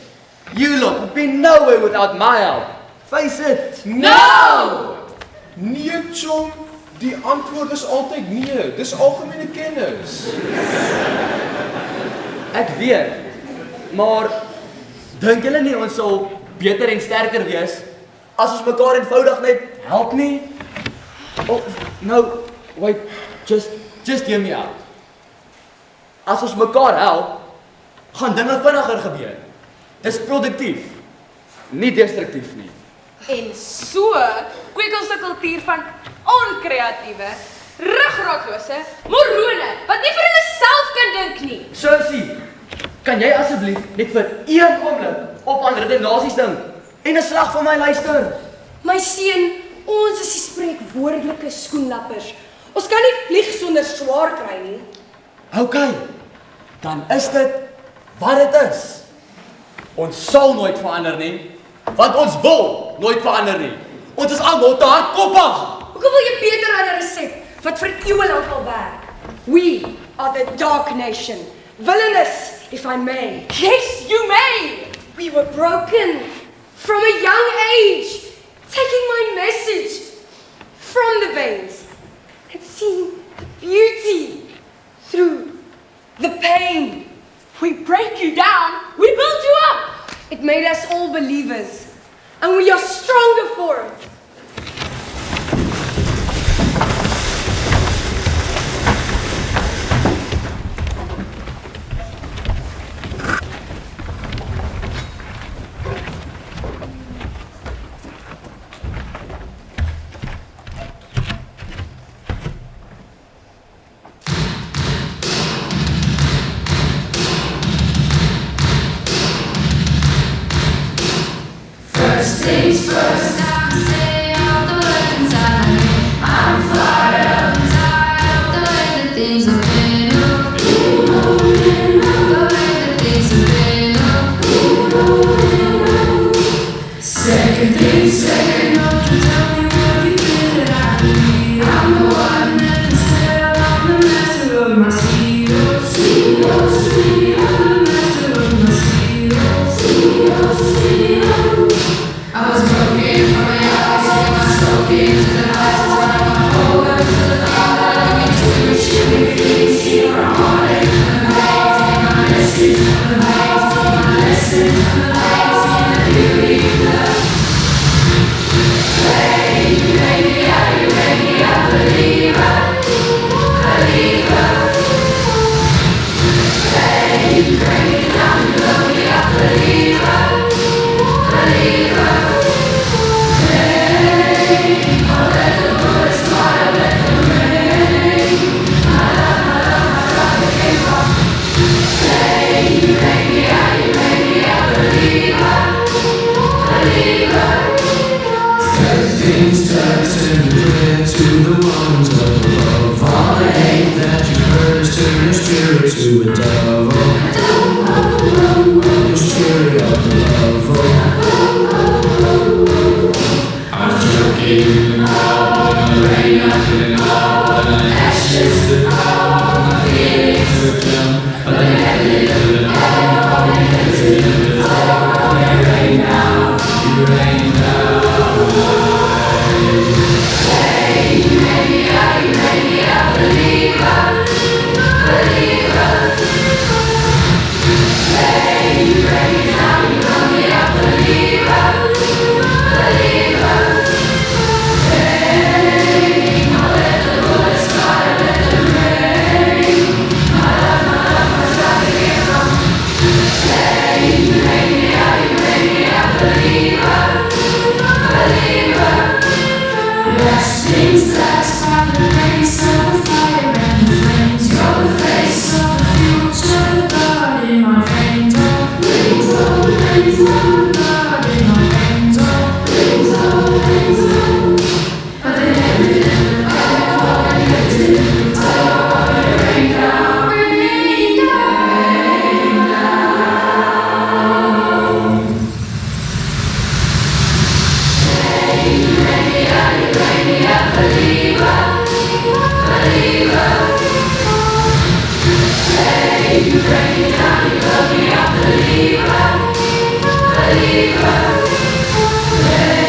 You lot would be nowhere without my help. Face it. No! Nee, chom, die antwoord is altyd nee. Dis algemene kennis. Ek weet, maar dink julle nie ons sal beter en sterker wees as ons mekaar eenvoudig net help nie? Oh, no, wait, just hear me out. As ons mekaar help, gaan dinge vinniger gebeur. Dis produktief, nie destruktief nie. En so kweek ons 'n kultuur van onkreatiewe, rugraatlose morone wat nie vir hulle self kan dink nie. Susie, kan jy asseblief net vir een oomblik op ander redenasies dink en 'n slag van my luister? My seun, ons is die spreekwoordelike skoenlappers. Ons kan nie vlieg sonder swaar kry nie. OK, dan is dit wat dit is. Ons sal nooit verander nie, want ons wil nooit verander nie. Ons is almal te hardkoppig. Hoekom wil jy beter aan 'n resep wat vir eeue lank al werk? We are the dark nation. Villainous, if I may. Yes, you may. We were broken from a young age, taking my message from the veins and seeing the beauty through the pain. We break you down, we build you up. It made us all believers, and we are stronger for it. First things first, I say all the words inside me. I'm fired up, tired of the way that things have been. The way that things have been. Second things second, don't you tell me what you think that I can be. I'm the one that can sell, I'm the master of my CEO. I'm the master of my CEO. I was broken from my eyes, and I spoke into the vices when I got over to the thought that I could get to it. Should be free, see from heartache. The light in my message, the light in my lesson, the light in the beauty of love. things that turn clear to the ones up above. All the hate that you heard is turn your spirit to a dove. Your spirit of love. I was joking in the cold, in the rain, I couldn't hold the ashes, the cold, my feelings were dumb, but they never did it all. Because it was all, you rain down, you rain down. Hey, you made me a believer, believer. Hey, you break me down, you got me a believer, believer. Hey, I let the bullets fly, let them rain. My love, my strike against them. Hey, you made me a believer, believer. Last things last, from the place of the fire and the flames. You're the face of the future, the blood in my veins. Oh, please, the blood in my veins. Oh, please, but they never did it. Oh, they never did it. Oh, rain down, rain down. Hey, you made me a believer, believer. Hey, you break me down, you got me a believer, believer. Hey,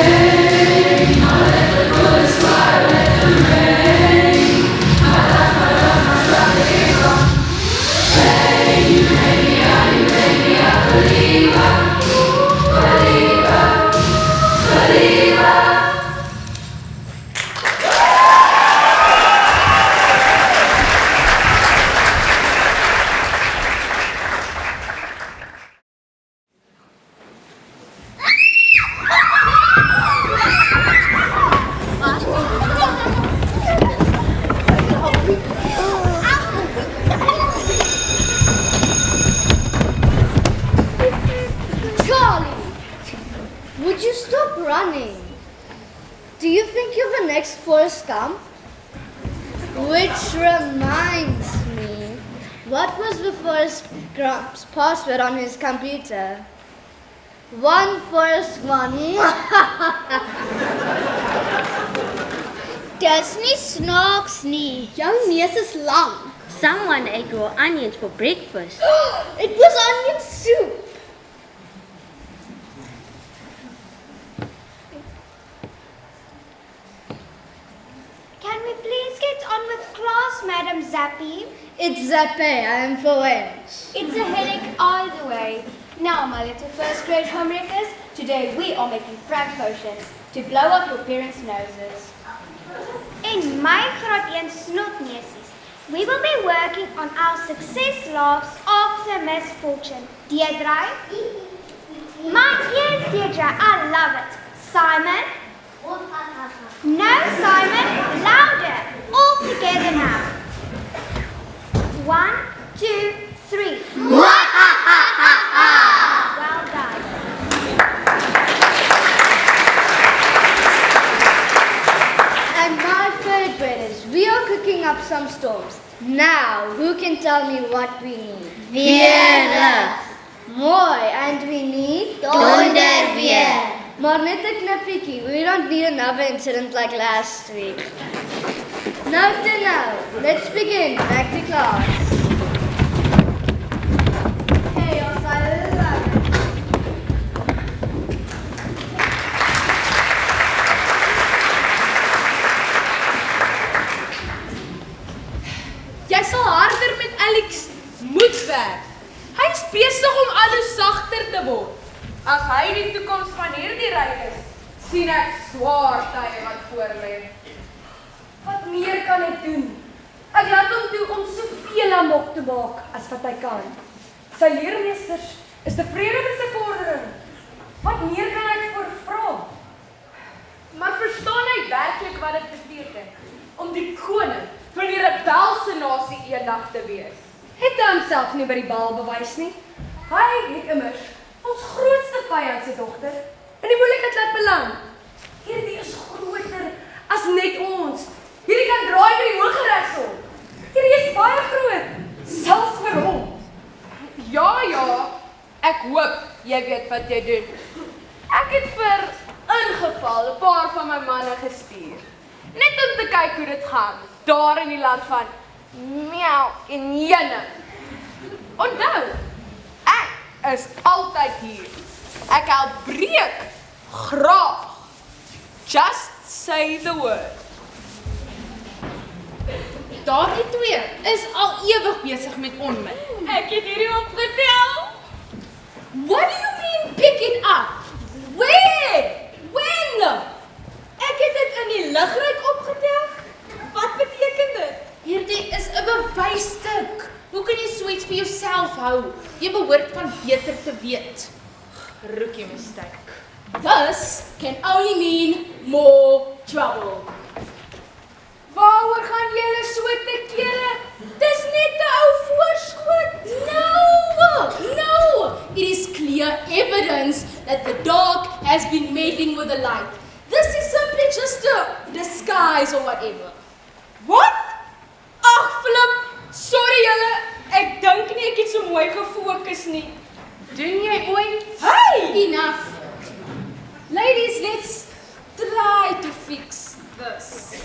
I let the bullets fly, let them rain. My love, my strike against them. Hey, you made me a believer, believer, believer. Charlie, would you stop running? Do you think you're the next Forrest Gump? Which reminds me, what was the Forrest Gump's password on his computer? One Forrest one. Dis nie snaaks nie. Jou neus is lang. Someone ate raw onions for breakfast. It was onion soup. Can we please get on with class, Madam Zappy? It's Zappe, I am for Welsh. It's a headache either way. Now, my little first grade homewreckers, today we are making prank potions to blow up your parents' noses. In my graad 1 snotneusies, we will be working on our success laughs after misfortune. Deirdre? My ears, Deirdre, I love it. Simon? No, Simon, louder. All together now. 1, 2, 3. Well done. And my third graders, we are cooking up some storms. Now, who can tell me what we need? Veer. Mooi, and we need? Donderweer. Maar net 'n knippietjie. We don't need another incident like last week. Now to now, let's begin. Back to class. Hey, ons sal Jy sal harder met Alex moet werk. Hy is besig om alles sagter te word. As hy die toekoms van hierdie ryk is, sien ek swaar tye wat voor lê. Wat meer kan ek doen? Ek laat hom toe om soveel amok te maak as wat hy kan. Sy leermeesters is tevrede met sy vordering. Wat meer kan ek voor vra? Maar verstaan hy werklik wat dit beteken om die koning van die rebelse nasie eendag te wees? Het hy homself nie by die bal bewys nie? Hy het immers ons grootste vyand se dogter in die moeilikheid laat beland. Hierdie is groot as net ons. Hierdie kan draai by die Hooggeregshof. Hierdie is baie groot, selfs vir hom. Ja, ek hoop jy weet wat jy doen. Ek het vir ingeval 'n paar van my manne gestuur. Net om te kyk hoe dit gaan, daar in die land van miau en jenne. Onthou, ek is altyd hier. Ek help breek, graag. Just say the word. Daardie twee is al ewig besig met onmin. Ek het hierdie opgetel. What do you mean pick it up? Where? When? Ek het dit in die lugruik opgetel. Wat beteken dit? Hierdie is 'n bewysstuk. Hoe kan jy so iets vir jouself hou? Jy behoort van beter te weet. Rookie mistake. This can only mean more trouble. Waaroor gaan julle so te kere? Dis net 'n ou voorskoot. No! It is clear evidence that the dark has been meddling with the light. This is simply just a disguise or whatever. What? Ag, Flip, sorry julle. Ek dink nie ek het so mooi gefokus nie. Doen jy ooit? Hey! Enough. Ladies, let's try to fix this.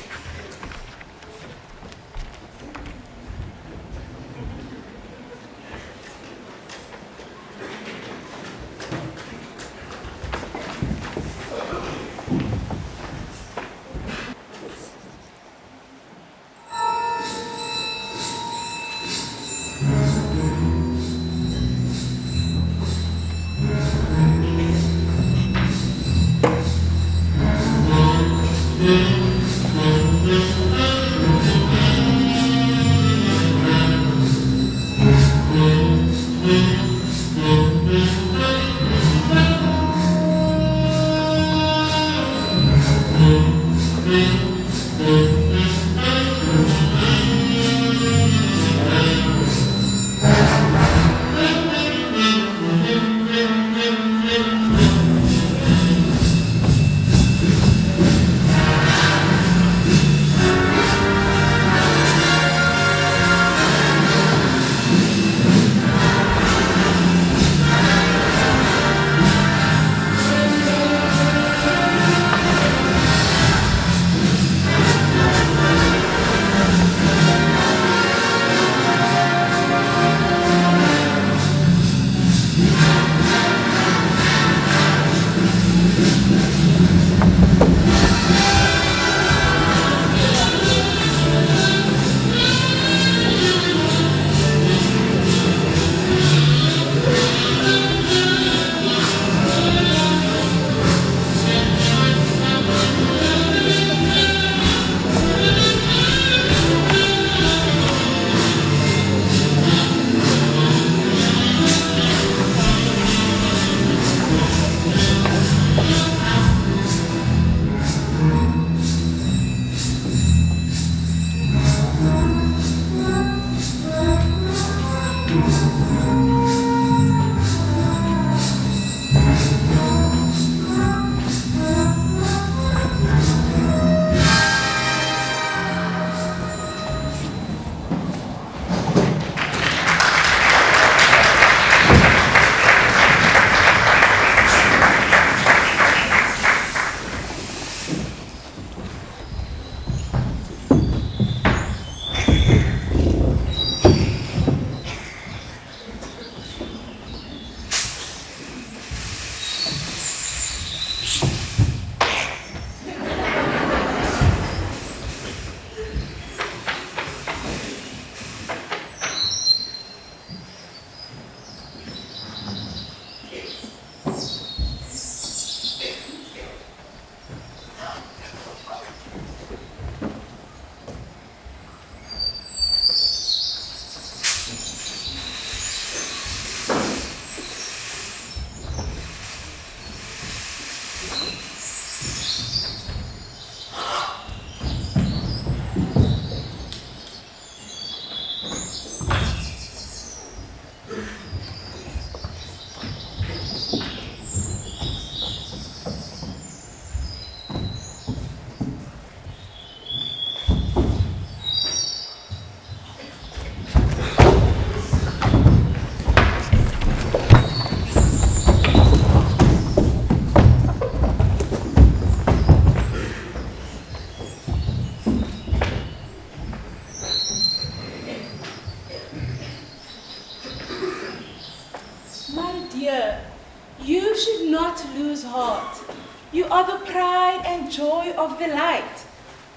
You are the pride and joy of the light.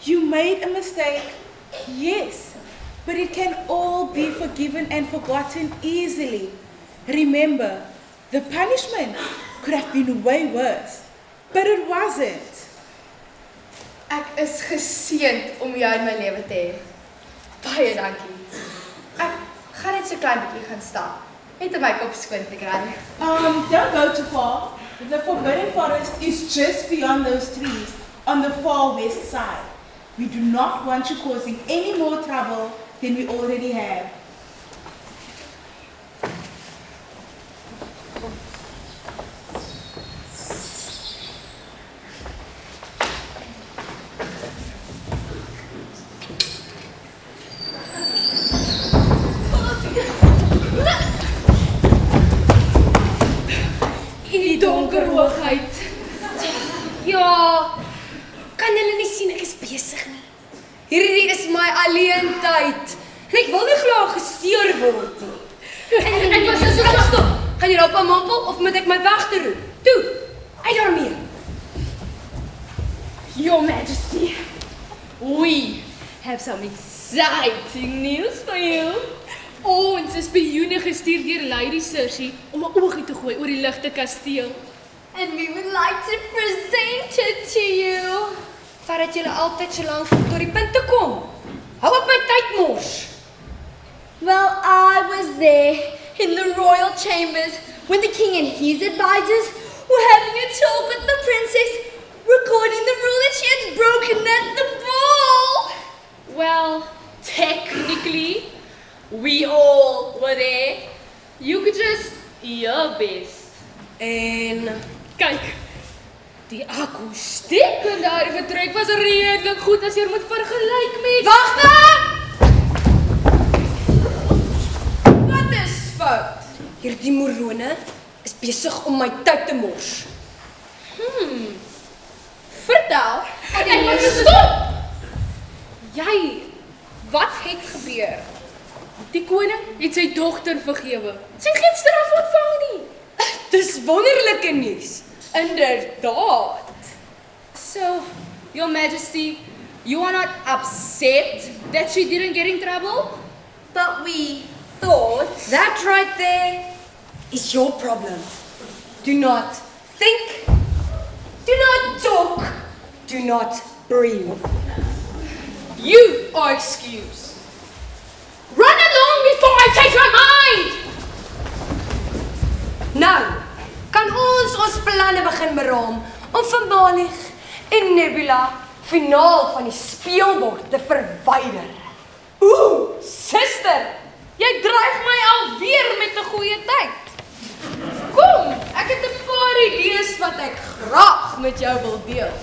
You made a mistake, yes, but it can all be forgiven and forgotten easily. Remember, the punishment could have been way worse, but it wasn't. Ek is geseënd om jou in my lewe te hê. Baie dankie. Ek gaan net so klein bietjie gaan staan. Net om my kop skoon te kry. Don't go too far. The Forbidden Forest is just beyond those trees on the far west side. We do not want you causing any more trouble than we already have. Die donker hoogheid. Ja, kan julle nie sien ek is besig nie. Hierdie is my alleen tyd. En ek wil nie graag gesteer word nie. Ek was so stop. Gaan jy op 'n mompel of moet ek my wagter roep? Toe. Uit daarmee. Your Majesty, we have some exciting news for you. Ons is spioene gestuur deur Lady Cersei om 'n oogie te gooi oor die ligte kasteel. And we would like to present it to you. Voordat julle altyd so lank tot die punt te kom. Hou op my tyd mors. Well, I was there in the royal chambers when the king and his advisors were having a talk with the princess, recording the rule that she has broken at the ball. Well, technically, we all were there. You could just your best. En kyk, die akoestiek in daardie vertrek was redelik goed as jy moet vergelyk met. Wag nou! Wat is fout? Hierdie morone is besig om my tyd te mors. Vertel. Ek moet stop. Jy, wat het gebeur? Die koning het sy dogter vergewe. Sy het geen straf ontvang nie. Dis wonderlike nuus. Inderdaad. So, Your Majesty, you are not upset that she didn't get in trouble? But we thought that right there is your problem. Do not think, do not talk, do not breathe. You are excused. Run along before I take your mind! Nou, kan ons planne begin beraam om van Malig en Nebula finaal van die speelbord te verwyder. Oeh, sister, jy dreig my alweer met 'n goeie tyd. Kom, ek het 'n paar idees wat ek graag met jou wil deel.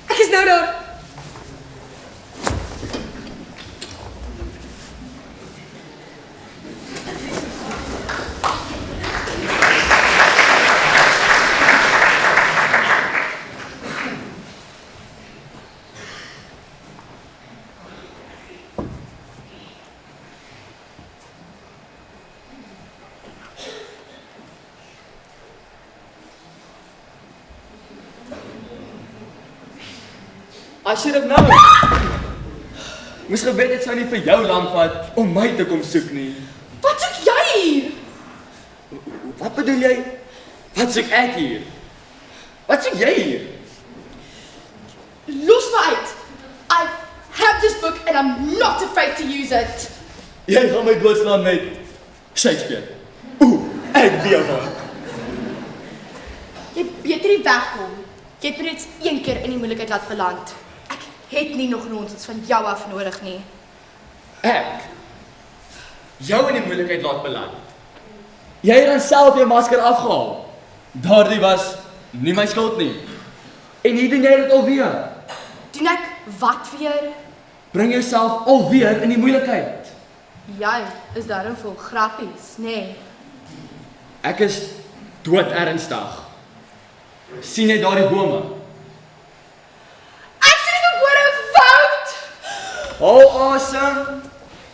Ek is nou daar. I should have known. Moes geweet dit sou nie vir jou lank vat om my te kom soek nie. Wat soek jy hier? Wat bedoel jy? Wat soek ek hier? Wat soek jy hier? Los my uit. I have this book and I'm not afraid to use it. Jy gaan my doodslaan met Shakespeare. Ek weet van. Jy beter nie wegkom. Jy het reeds een keer in die moeilikheid laat beland. Ek het nie nog nonsens van jou af nodig nie. Ek? Jou in die moeilikheid laat beland. Jy het dan self jou masker afgehaal. Daardie was nie my skuld nie. En hier doen jy dit alweer. Doen ek wat weer? Bring jouself alweer in die moeilikheid. Jy is daarom vol grappies, nê? Nee. Ek is dood ernstig. Sien jy daardie bome? Ek sien die bome fout! Hou asem.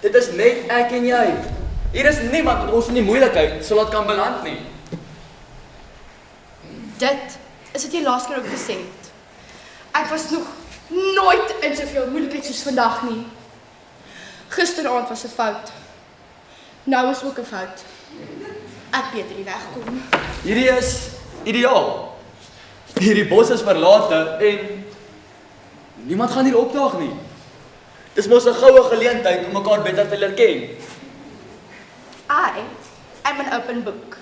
Dit is net ek en jy. Hier is niemand wat ons in die moeilikheid sal laat kan beland nie. Dit is wat jy laas keer ook gesê het. Ek was nog nooit in soveel moeilikheid soos vandag nie. Gisteraand was 'n fout. Nou is ook 'n fout. Ek beter nie wegkom. Hierdie is ideaal. Hierdie bos is verlate en niemand gaan hier opdaag nie. Dis mos 'n goue geleentheid om mekaar beter te leer ken. I am an open book.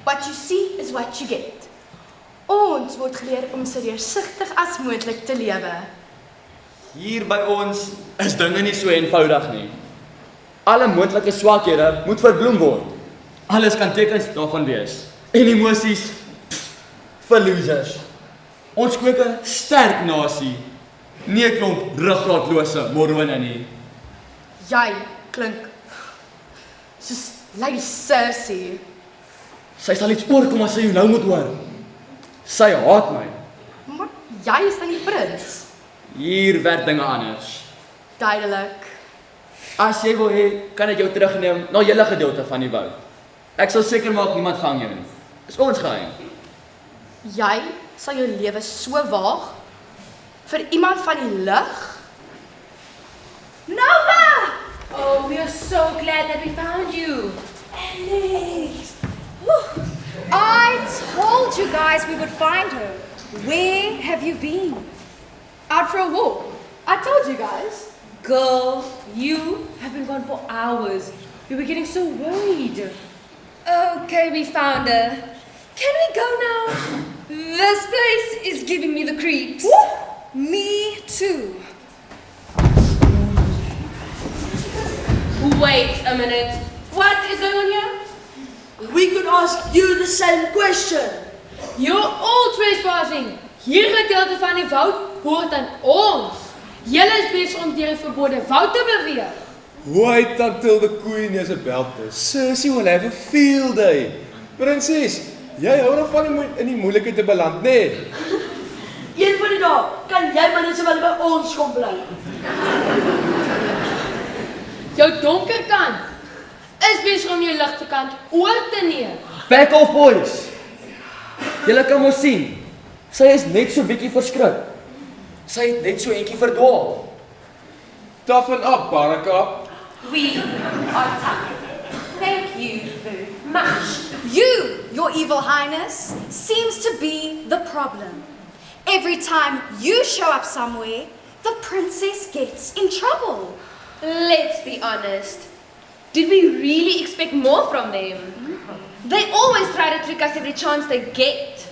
What you see is what you get. Ons word geleer om so deursigtig as moontlik te lewe. Hier by ons is dinge nie so eenvoudig nie. Alle moontlike swakhede moet verbloem word. Alles kan tekens daarvan wees. En emosies vir losers. Ons kweek 'n sterk nasie, nie 'n klomp ruggraatlose morone nie. Jy klink soos Lady Cersei. Sy sal iets oorkom as sy jou nou moet hoor. Sy haat my. Maar jy is dan die prins. Hier werk dinge anders. Duidelik. As jy wil hê, kan ek jou terugneem na julle gedeelte van die woud. Ek sal seker maak niemand vang jou nie. Dis ons geheim. Jy sal jou lewe so waag vir iemand van die lug? Nova! Oh, we are so glad that we found you. Alex! Whew. I told you guys we would find her. Where have you been? Out for a walk. I told you guys. Girl, you have been gone for hours. We were getting so worried. Okay, we found her. Can we go now? This place is giving me the creeps. Me too. Wait a minute. What is going on here? We could ask you the same question. You're all trespassing. Hier gedeelte van die woud hoort aan ons. Julle is besig om deur die verbode woud te beweeg. Wait until the queen is about this. Cersei will have a field day. Prinses, jy hou daarvan om in die moeilikheid te beland, nee? Een van die dae kan jy maar net so wel by ons kom bly. Jou donker kant is besig om jou ligte kant oor te neem. Back off, boys. Julle kan mos sien. Sy is net so bietjie verskrik. Sy het net so eentjie verdwaal. Toughen up, Baraka. We are tough. Thank you very much. You, your evil highness, seems to be the problem. Every time you show up somewhere, the princess gets in trouble. Let's be honest. Did we really expect more from them? They always try to trick us every chance they get.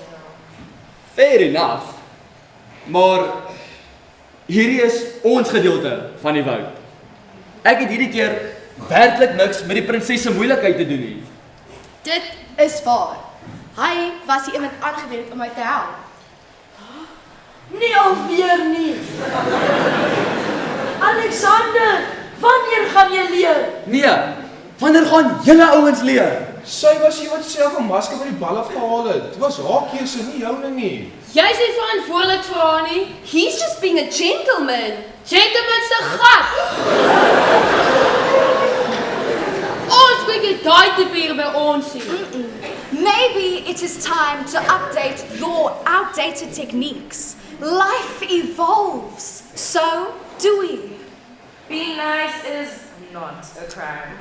Fair enough. Maar hierdie is ons gedeelte van die woud. Ek het hierdie keer werklik niks met die prinses se moeilikheid te doen nie. Dit is waar. Hy was die iemand aangewend om my te help. Nie alweer nie. Alexander, wanneer gaan jy leer? Nee, wanneer gaan julle ouens leer? Sy was die wat self 'n masker by die bal afgehaal het. Dit was haar keuse, nie joune nie. Jy is nie verantwoordelik vir haar nie. He's just being a gentleman. Gentleman se gat. Ons moet nie daai tipe hier by ons sien. Maybe it is time to update your outdated techniques. Life evolves. So do we. Being nice is not a crime.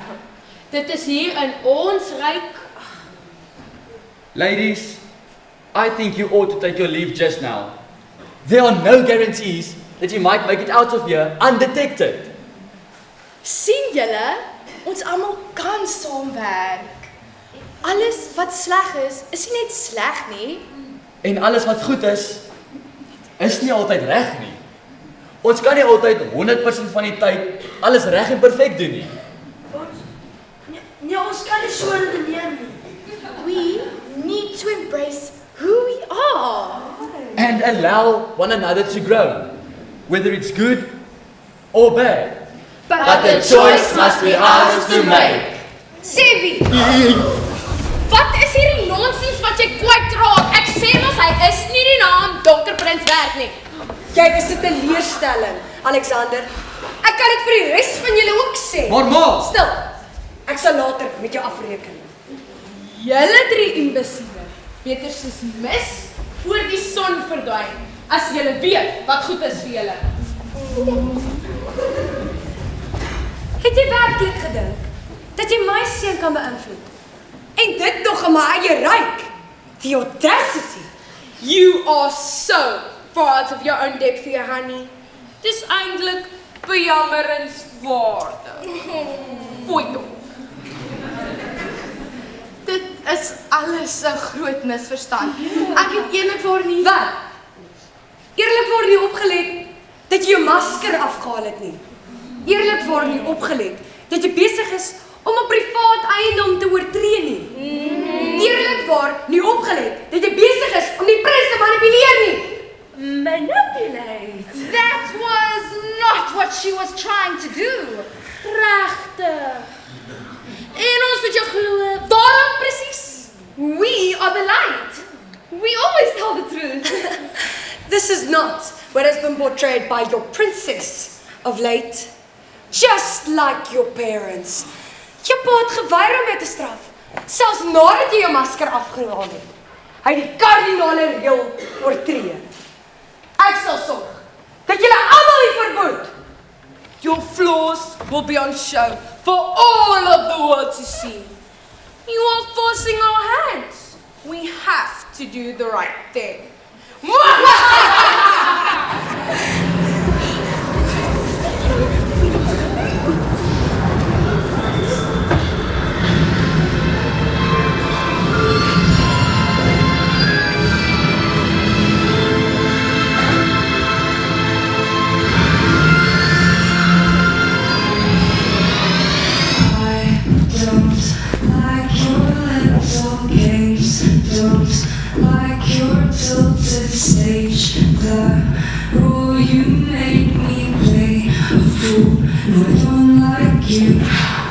Dit is hier in ons ryk. Ladies, I think you ought to take your leave just now. There are no guarantees that you might make it out of here undetected. Sien julle? Ons almal kan saamwerk. Alles wat sleg is nie net sleg nie. En alles wat goed is nie altyd reg nie. Ons kan nie altyd 100% van die tyd alles reg en perfek doen nie. Nee, ons kan nie so redeneer nie. We need to embrace who we are. And allow one another to grow, whether it's good or bad. But the choice must be ours to make. Sevi! Wat is hierdie nonsens wat jy kwyt raak? Ek sê mos hy is nie die naam Dr. Prins werd nie. Jy is 'n teleurstelling, Alexander. Ek kan dit vir die res van julle ook sê. Maar ma! Stil. Ek sal later met jou afreken. Julle drie imbesiele, beter soos mis voor die son verdwyn, as julle weet wat goed is vir julle. Het jy werklik gedink dat jy my seun kan beïnvloed? En dit nog in my eie ryk? The audacity! You are so far out of your own depth here, honey. Dis eintlik bejammerenswaardig. Fooi tog. Dit is alles 'n groot misverstand. Ek het eerlikwaar nie... Wat? Eerlikwaar nie opgelet dat jy jou masker afgehaal het nie. Eerlikwaar nie opgelet dat jy besig is om 'n privaat eiendom te oortree nie. Eerlikwaar nie opgelet dat jy besig is om die prins te manipuleer nie. Manipulate? That was not what she was trying to do. Regtig. En ons moet jou glo. Waarom presies? We are the light. We always tell the truth. This is not what has been portrayed by your princess of late. Just like your parents. Jou pa het geweier om jou te straf, selfs nadat jy jou masker afgehaal het. Hy het die kardinale reël oortree. Ek sal sorg dat julle almal hier verboet. Your flaws will be on show for all of the world to see. You are forcing our hands. We have to do the right thing. Stage, the role you made me play, a fool. No, I don't like you.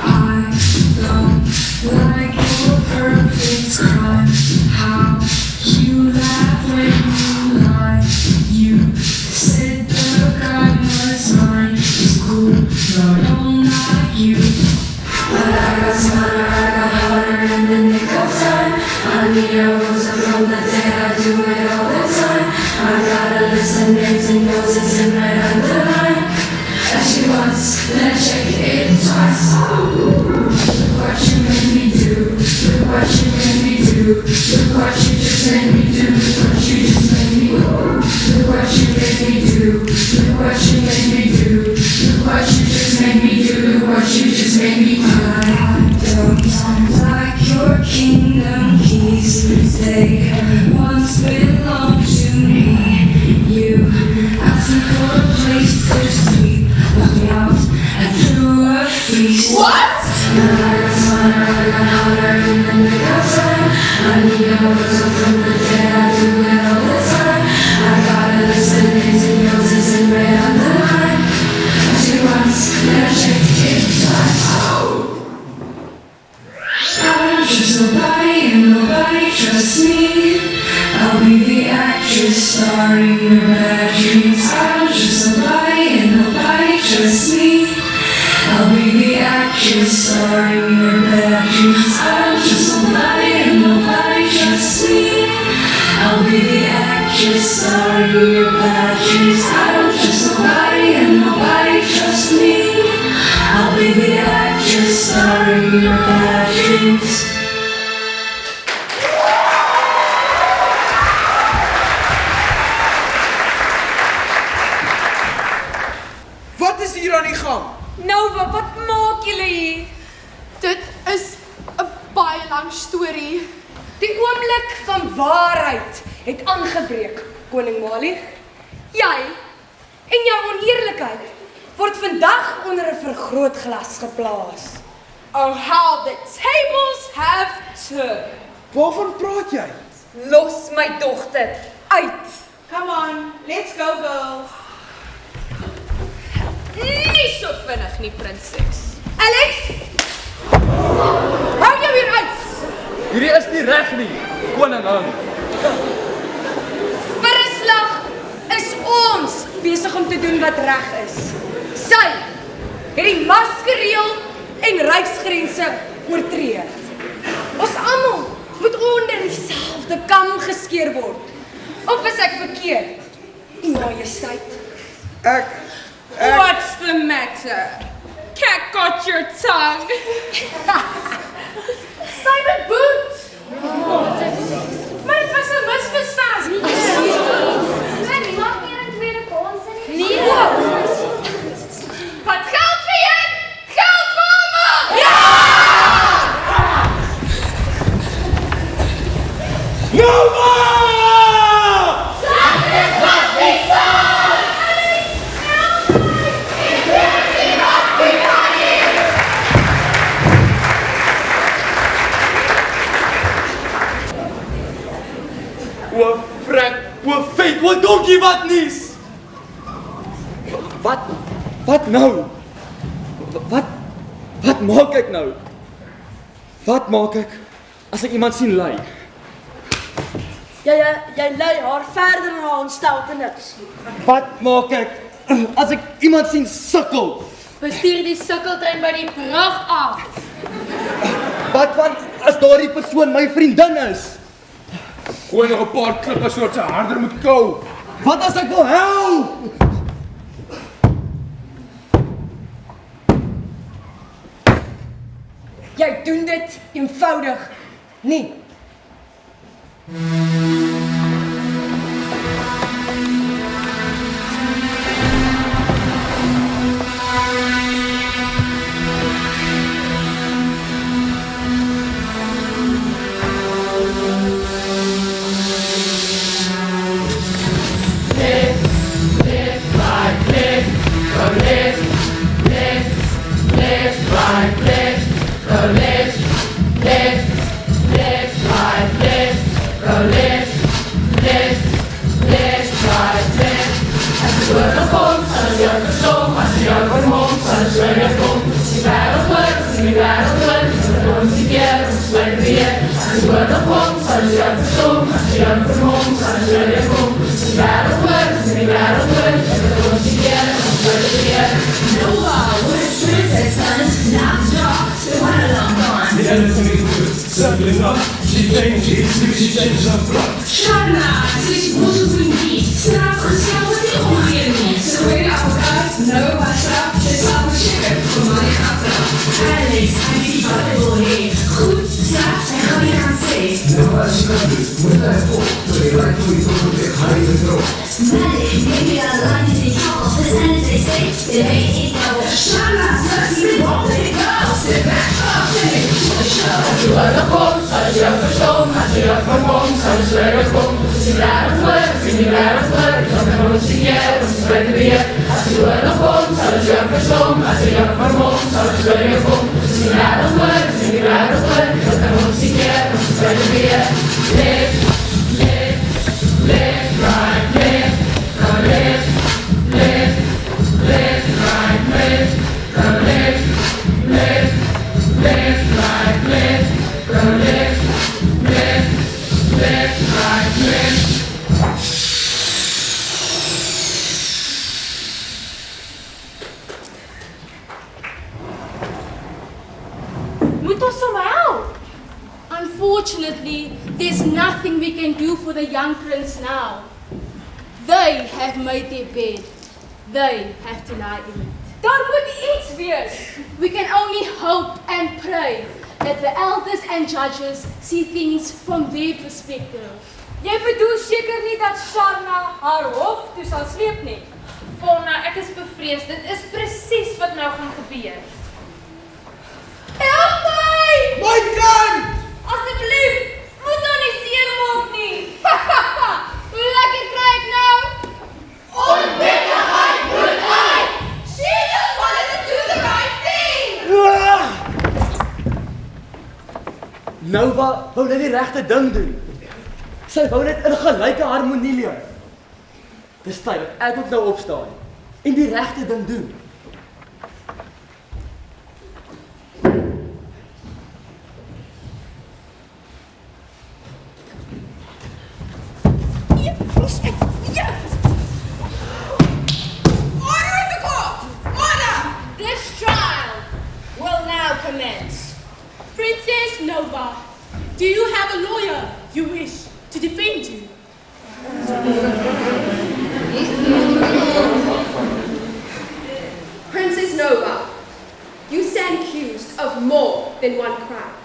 I don't like your perfect crime. How you laugh when you lie. You said the crime was mine. It's cool, no, I don't like you. But I got smarter, I got harder in the nick of time. I need a rose from the day I do it all the time. I gotta listen names and noses and right underline. That she wants, then I check it twice. Look what you made me do. Look what you made me do. Look what you just made me do. Look what you just made me do. Look what you made me do. Look what you made me do. Look what you just made me do. Look what you just made me do. I don't like your kingdom keys. They once belonged to me. You asked me for a place to sleep, locked me out and threw a feast. What? Now I got smarter, I got harder in the nick of time. I need a rose from the day I do it all the time. I gotta listen names and noses and red on the line. What she wants, then I check it twice. I don't trust nobody and nobody trusts me. I'll be the actress starring your bad dreams. I don't trust nobody and nobody trusts me. I'll be the actress starring your bad dreams. I don't trust nobody and nobody trusts me. I'll be the actress starring your bad dreams. I don't trust nobody and nobody trusts me. I'll be the actress starring your bad dreams. Wat is hier aan die gang? Nou, wat maak julle hier? Dit is 'n baie lang storie. Die oomblik van waarheid het aangebreek, koning Malik. Jy en jou oneerlikheid word vandag onder 'n vergrootglas geplaas. Oh, how the tables have turned. Waarvan praat jy? Los my dogter uit. Come on, let's go girls. Nie so vinnig nie, prinses. Alex! Hou jou hier uit! Hierdie is nie reg nie, koningin. Vir 'n slag is ons besig om te doen wat reg is. Sy het die maskerreël en ryksgrense oortree. Ons almal moet onder dieselfde kam geskeer word. Of is ek verkeerd? Majesteit. Ek What's the matter? Cat got your tongue. Simon Boots! Maar dit was 'n misverstand. En niemand meer 'n tweede kans nie. Nee. Wat geld vir jou? Geld vir almal. Ja! Nova! Dat is wat ek sê. O frek, o feit, o donkie wat nuus. Wat nou? Wat maak ek nou? Wat maak ek as ek iemand sien ly? Jy lei haar verder na haar ontsteltenis. Wat maak ek as ek iemand sien sukkel? Bestuur die sukkeltrein by die brug af. Wat van as daardie persoon my vriendin is? Gooi nog 'n paar klippe sodat sy harder moet kou. Wat as ek wil help? Jy doen dit eenvoudig nie. Moet ons hom help? Unfortunately, there's nothing we can do for the young prince now. They have made their bed. They have to lie in it. Daar moet iets wees. We can only hope and pray that the elders and judges see things from their perspective. Jy bedoel seker nie dat Sharna haar hof toe sal sleep nie. Fauna, ek is bevrees. Dit is presies wat nou gaan gebeur. Help my! My kind! Asseblief, moet nou nie seer maak nie. Hoe lekker kry ek nou? Onwettigheid moet uit! She just wanted to do the right thing! Nova wou net die regte ding doen. Sy wou net in gelyke harmonie leef. Dis tyd dat ek ook nou opstaan en die regte ding doen. Order in the court! Order! This trial will now commence. Princess Nova, do you have a lawyer you wish to defend you? than one crime.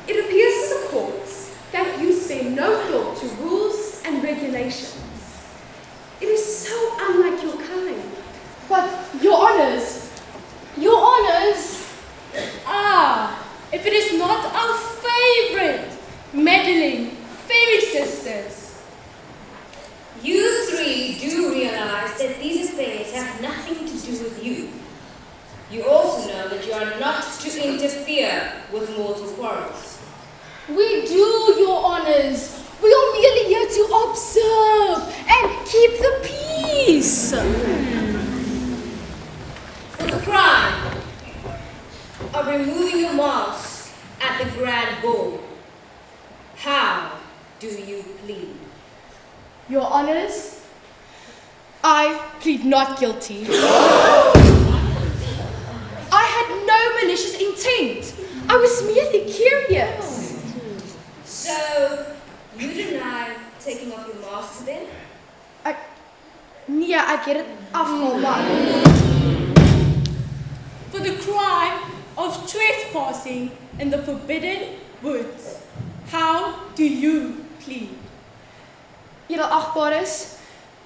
It appears to the courts that you spare no thought to rules and regulations. It is so unlike your kind. But, Your Honours, if it is not our favourite meddling fairy sisters. You three do realize that these affairs have nothing to do with you. You also know that you are not to interfere with mortal quarrels. We do, Your Honours. We are merely here to observe and keep the peace. For the crime of removing your mask at the grand ball, how do you plead? Your Honours, I plead not guilty. I had no malicious intent. I was merely curious. So, you deny taking off your mask then? Nee, ek het dit afgehaal. For the crime of trespassing in the forbidden woods, how do you plead? Edelachtbares,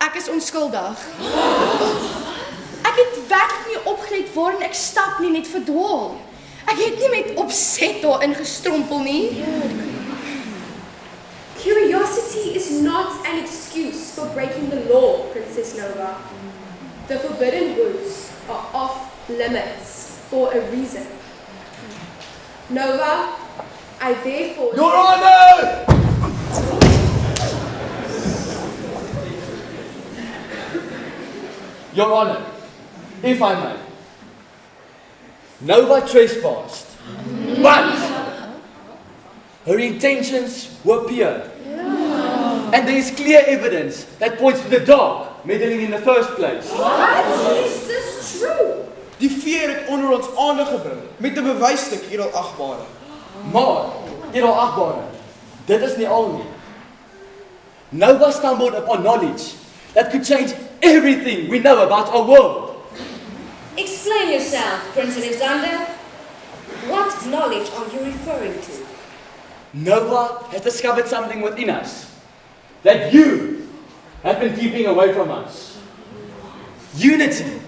ek is onskuldig. Ek het werklik nie opgelet waarin ek stap nie, net verdwaal. Ek het nie met opset daarin gestrompel nie. Curiosity is not an excuse for breaking the law, Princess Nova. The forbidden woods are off limits for a reason. Nova, I therefore... Your Honor! Your Honor, if I may, Nova trespassed, but her intentions were pure. And there is clear evidence that points to the dog meddling in the first place. What? Is this true? Die veer het onder ons aandag gebring met 'n bewysstuk, edelagbare. Maar, edelagbare, dit is nie al nie. Nova stumbled upon knowledge that could change everything we know about our world. Explain yourself, Prince Alexander. What knowledge are you referring to? Nova has discovered something within us that you have been keeping away from us. Unity.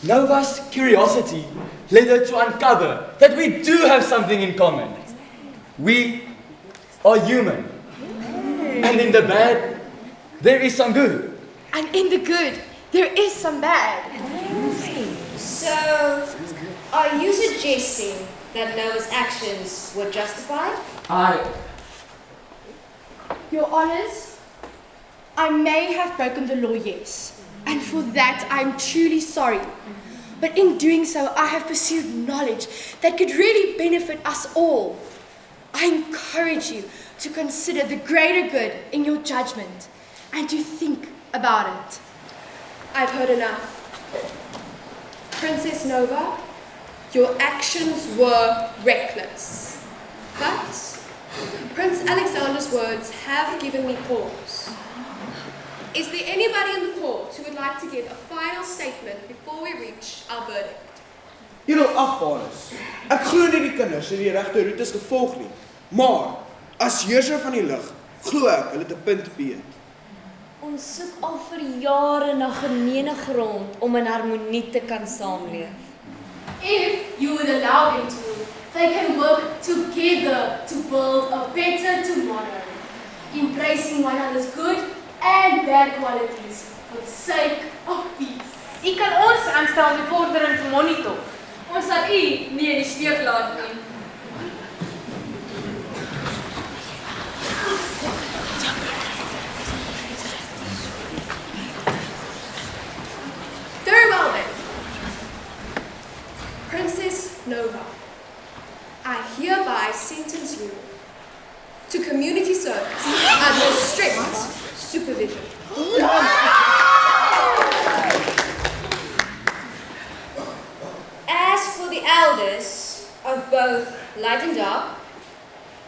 Nova's curiosity led her to uncover that we do have something in common. We are human. And in the bad, there is some good. And in the good, there is some bad. So, are you suggesting that Nova's actions were justified? Your Honours, I may have broken the law, yes. And for that, I am truly sorry. But in doing so, I have pursued knowledge that could really benefit us all. I encourage you to consider the greater good in your judgment and to think about it. I've heard enough. Princess Nova, your actions were reckless. But Prince Alexander's words have given me pause. Is there anybody in the court who would like to give a final statement before we reach our verdict? Edelagbare, ek glo nie die kinders het die regte roetes gevolg nie. Maar as heerser van die lig, glo ek hulle het 'n punt beet. Ons soek al vir jare na gemeene grond om in harmonie te kan saamleef. If you would allow them to, they can work together to build a better tomorrow, embracing one another's good and bad qualities for the sake of peace. U kan ons aanstel om die vordering te monitor. Ons sal u nie in die steek laat nie. Very well then. Princess Nova, I hereby sentence you to community service under strict supervision. As for the elders of both light and dark,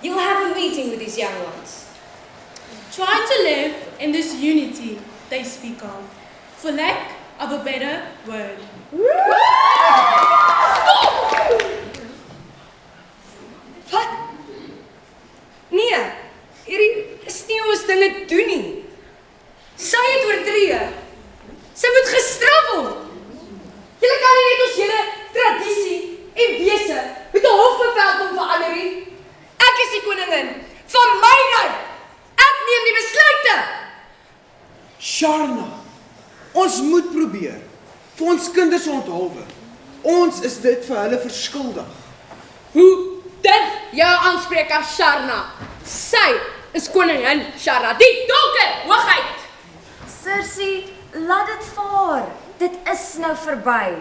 you'll have a meeting with these young ones. Try to live in this unity they speak of, for lack of a better word. Wat? Nee, hierdie is nie hoe ons dinge doen nie. Sy het oortree. Sy moet gestraf word. Julle kan nie net ons hele tradisie en wese met 'n hofbevel kom verander nie. Ek is die koningin van my ryk. Ek neem die besluite. Sharna, ons moet probeer vir ons kinders onthulwe. Ons is dit vir hulle verskuldig. Hoe dit jou aanspreek as Sharna? Sy is koningin Sharna, die donker hoogheid. Cersei, laat dit vaar. Dit is nou verby.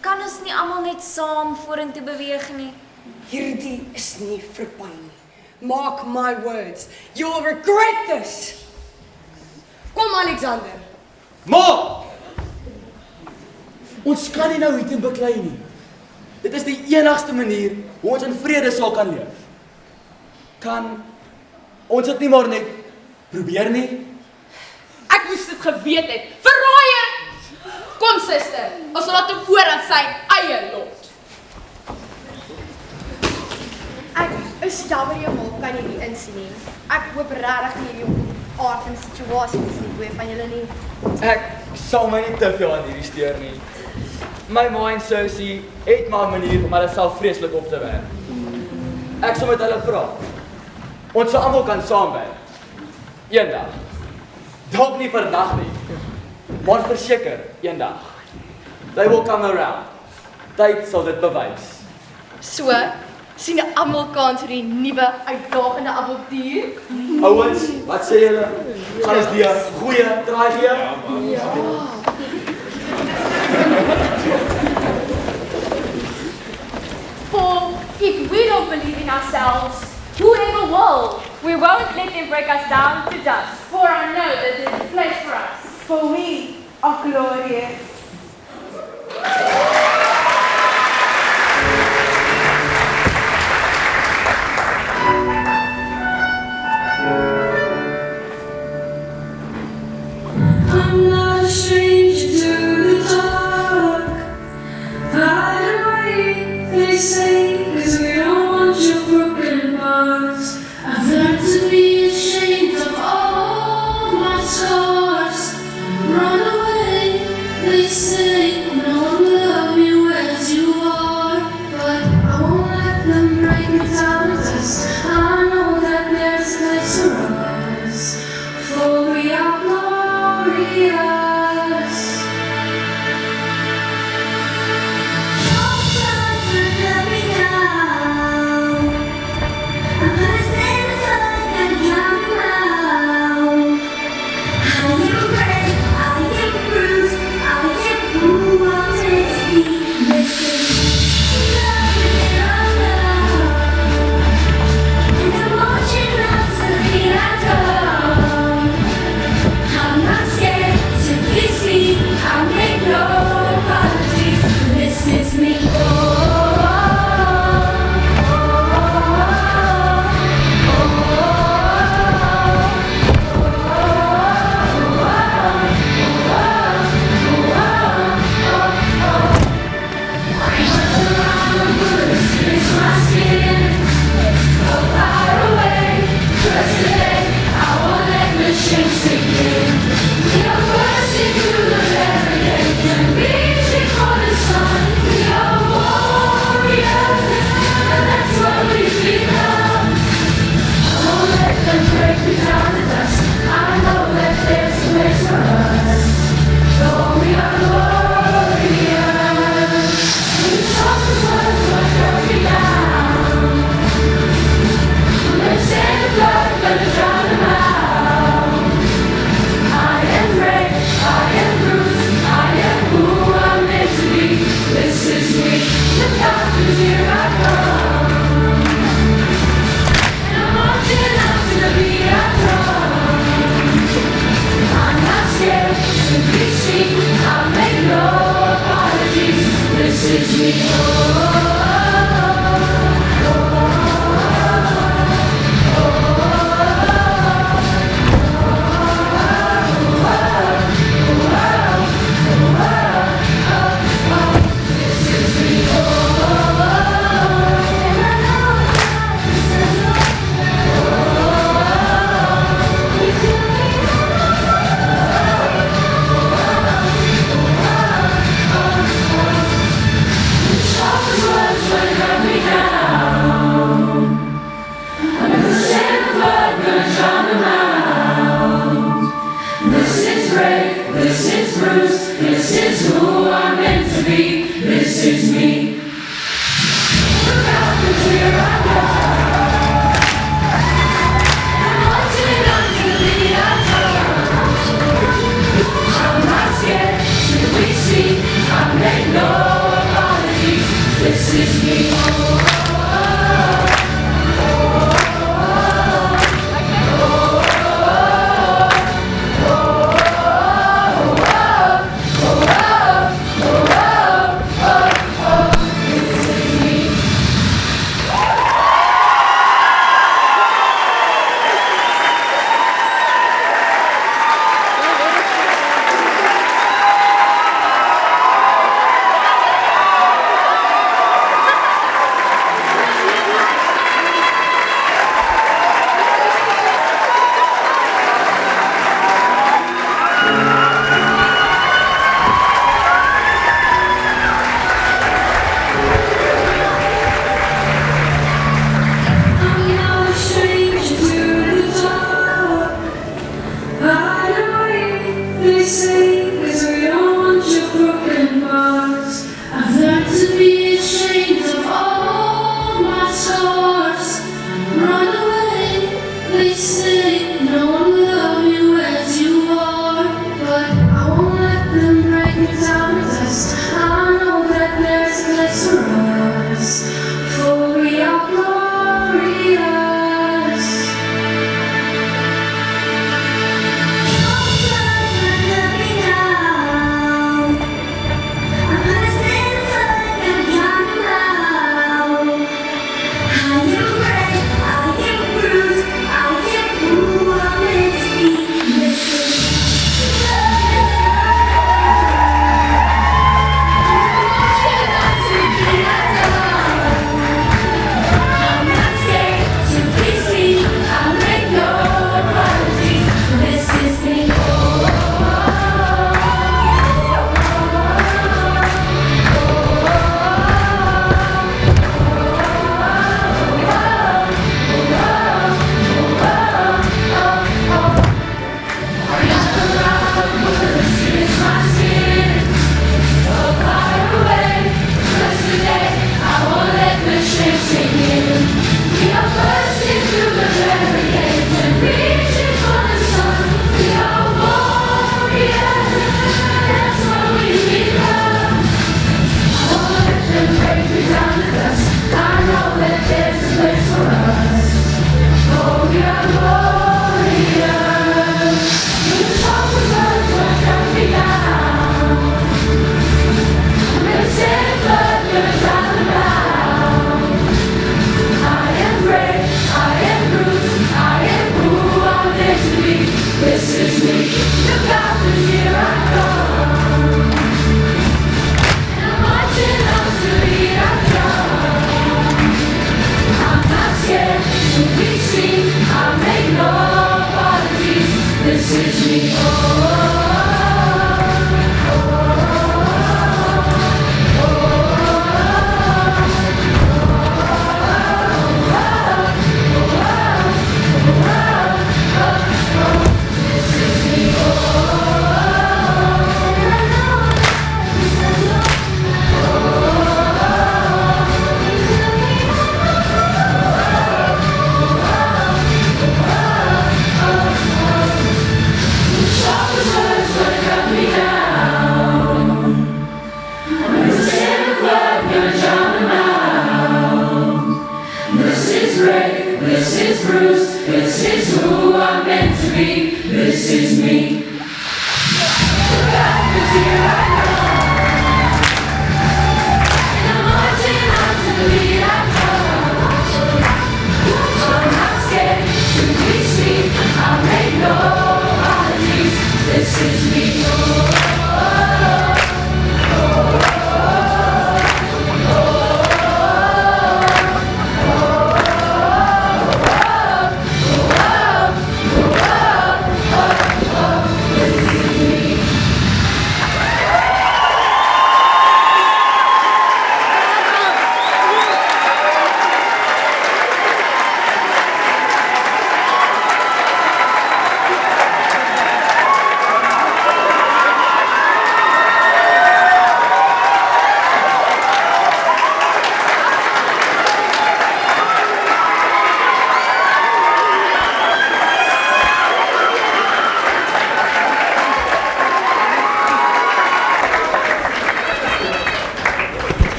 Kan ons nie almal net saam vorentoe beweeg nie? Hierdie is nie verby nie. Mark my words, you will regret this. Kom Alexander. Maar! Ons kan nie nou hierdie beklei nie. Dit is die enigste manier hoe ons in vrede sal kan leef. Kan ons dit nie maar net probeer nie? Ek moes dit geweet het. Verraaier! Kom suster, ons laat hom oor aan sy eie lot. Ek is jammer jou hulp kan jy nie insien nie. Ek hoop regtig nie jy op aard en situasies nie twee van julle nie. Ek sal my nie te veel aan hierdie steur nie. My ma en Cersei het maar 'n manier om hulle self vreeslik op te werk. Ek sal met hulle praat. Ons sal almal kan saamwerk. Eendag. Dalk nie vandag nie. Maar verseker, eendag. They will come around. Tyd sal dit bewys. So, sien almal kans vir die nuwe uitdagende avontuur? Ouens, wat sê julle? Gaan ons die goeie draai gee? Ja. For if we don't believe in ourselves, whoever will? We won't let them break us down to dust. For I know that there is a place for us. For we are glorious. I'm not a stranger to the dark. Hide away, they say, 'cause we don't want your broken parts. I've learned to be ashamed of all my scars. Run away, they say, no one will love you as you are. But I won't let them break me down to dust. I know that there's a place for us, for we are glorious. I'm not scared to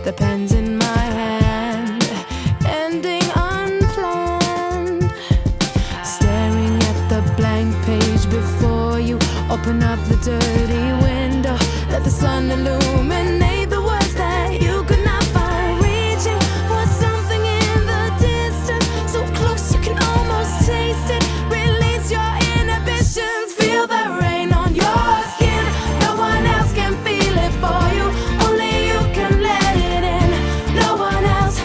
the pen's in my hand, ending unplanned. Staring at the blank page before you, open up the dirty window, let the sun illuminate the words that you could not find. Reaching for something in the distance, so close you can almost taste it. Release your inhibitions, feel the rain on your skin. No one else can feel it for you, only you can let it in. No one else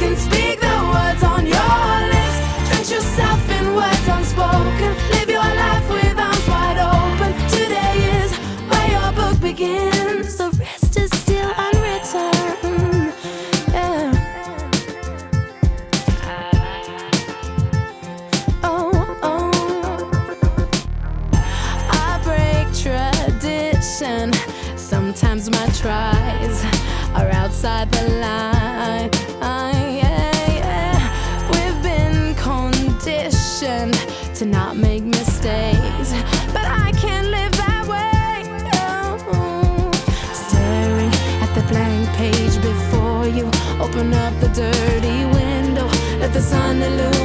can speak the words on your lips. Drench yourself in words unspoken, live your life with arms wide open. Today is where your book begins, the rest is still unwritten. Yeah. I break tradition. Sometimes my tries are outside the line. We've been conditioned to not make mistakes, but I can't live that way. Staring at the blank page before you, open up the dirty window, let the sun illuminate